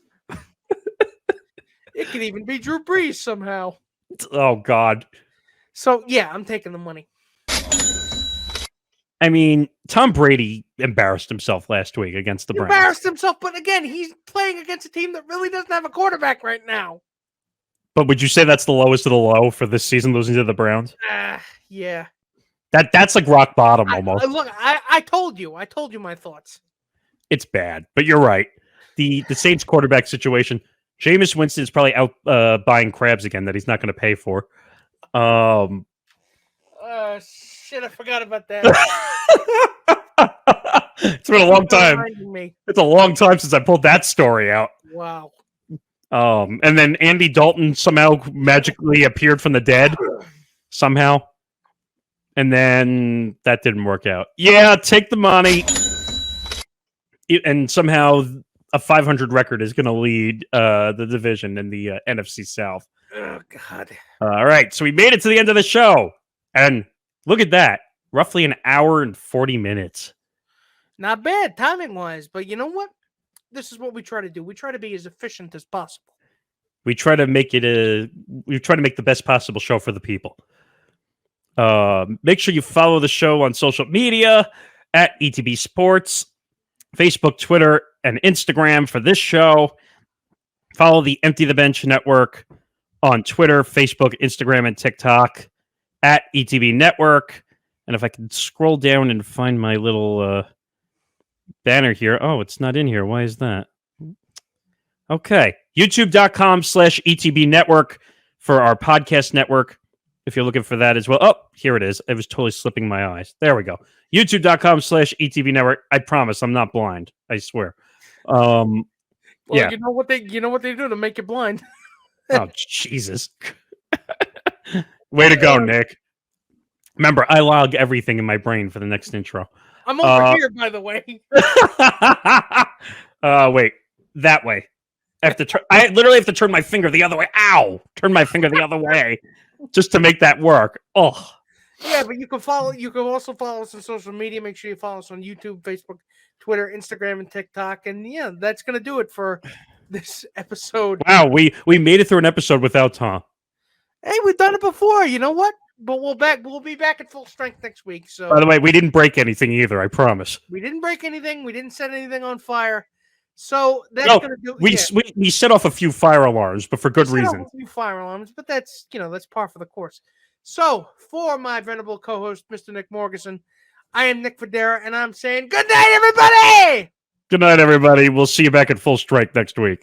Speaker 4: It could even be Drew Brees somehow.
Speaker 3: Oh, God.
Speaker 4: So, yeah, I'm taking the money.
Speaker 3: I mean, Tom Brady embarrassed himself last week against the Browns.
Speaker 4: Embarrassed himself, but again, he's playing against a team that really doesn't have a quarterback right now.
Speaker 3: But would you say that's the lowest of the low for this season, losing to the Browns?
Speaker 4: Yeah.
Speaker 3: That's like rock bottom almost.
Speaker 4: I told you my thoughts.
Speaker 3: It's bad, but you're right. The Saints quarterback situation, Jameis Winston is probably out buying crabs again that he's not going to pay for.
Speaker 4: Shit, I forgot about that.
Speaker 3: It's been a long time. It's a long time since I pulled that story out.
Speaker 4: Wow.
Speaker 3: And then Andy Dalton somehow magically appeared from the dead. Somehow. And then that didn't work out. Yeah, take the money. And somehow a 500 record is going to lead the division in the NFC South.
Speaker 4: Oh, God.
Speaker 3: All right, so we made it to the end of the show. And look at that. Roughly an hour and 40 minutes.
Speaker 4: Not bad, timing-wise. But you know what? This is what we try to do. We try to be as efficient as possible.
Speaker 3: We try to make the best possible show for the people. Make sure you follow the show on social media at ETB Sports, Facebook, Twitter, and Instagram for this show. Follow the Empty the Bench Network on Twitter, Facebook, Instagram, and TikTok at ETB Network. And if I can scroll down and find my little banner here. Oh, it's not in here. Why is that? Okay. YouTube.com/ETB Network for our podcast network. If you're looking for that as well. Oh, here it is. It was totally slipping my eyes. There we go. YouTube.com/ETB Network. I promise I'm not blind. I swear.
Speaker 4: Well,
Speaker 3: yeah.
Speaker 4: You know what they do to make you blind.
Speaker 3: Oh, Jesus. Way to go, Nick. Remember, I log everything in my brain for the next intro.
Speaker 4: I'm over here, by the way.
Speaker 3: Wait, that way. I literally have to turn my finger the other way. Ow! Turn my finger the other way just to make that work. Oh.
Speaker 4: Yeah, but you can follow. You can also follow us on social media. Make sure you follow us on YouTube, Facebook, Twitter, Instagram, and TikTok. And yeah, that's gonna do it for this episode.
Speaker 3: Wow, we made it through an episode without Tom.
Speaker 4: Hey, we've done it before. You know what? But we'll be back at full strength next week. So
Speaker 3: By the way, we didn't break anything either, I promise.
Speaker 4: we didn't break anything. We didn't set anything on fire. So that's gonna do.
Speaker 3: We set off a few fire alarms, but for good reason.
Speaker 4: A few fire alarms, but that's that's par for the course. So for my venerable co-host, Mr. Nick Morgasen, I am Nick Fodera, and I'm saying good night, everybody.
Speaker 3: Good night, everybody. We'll see you back at full strength next week.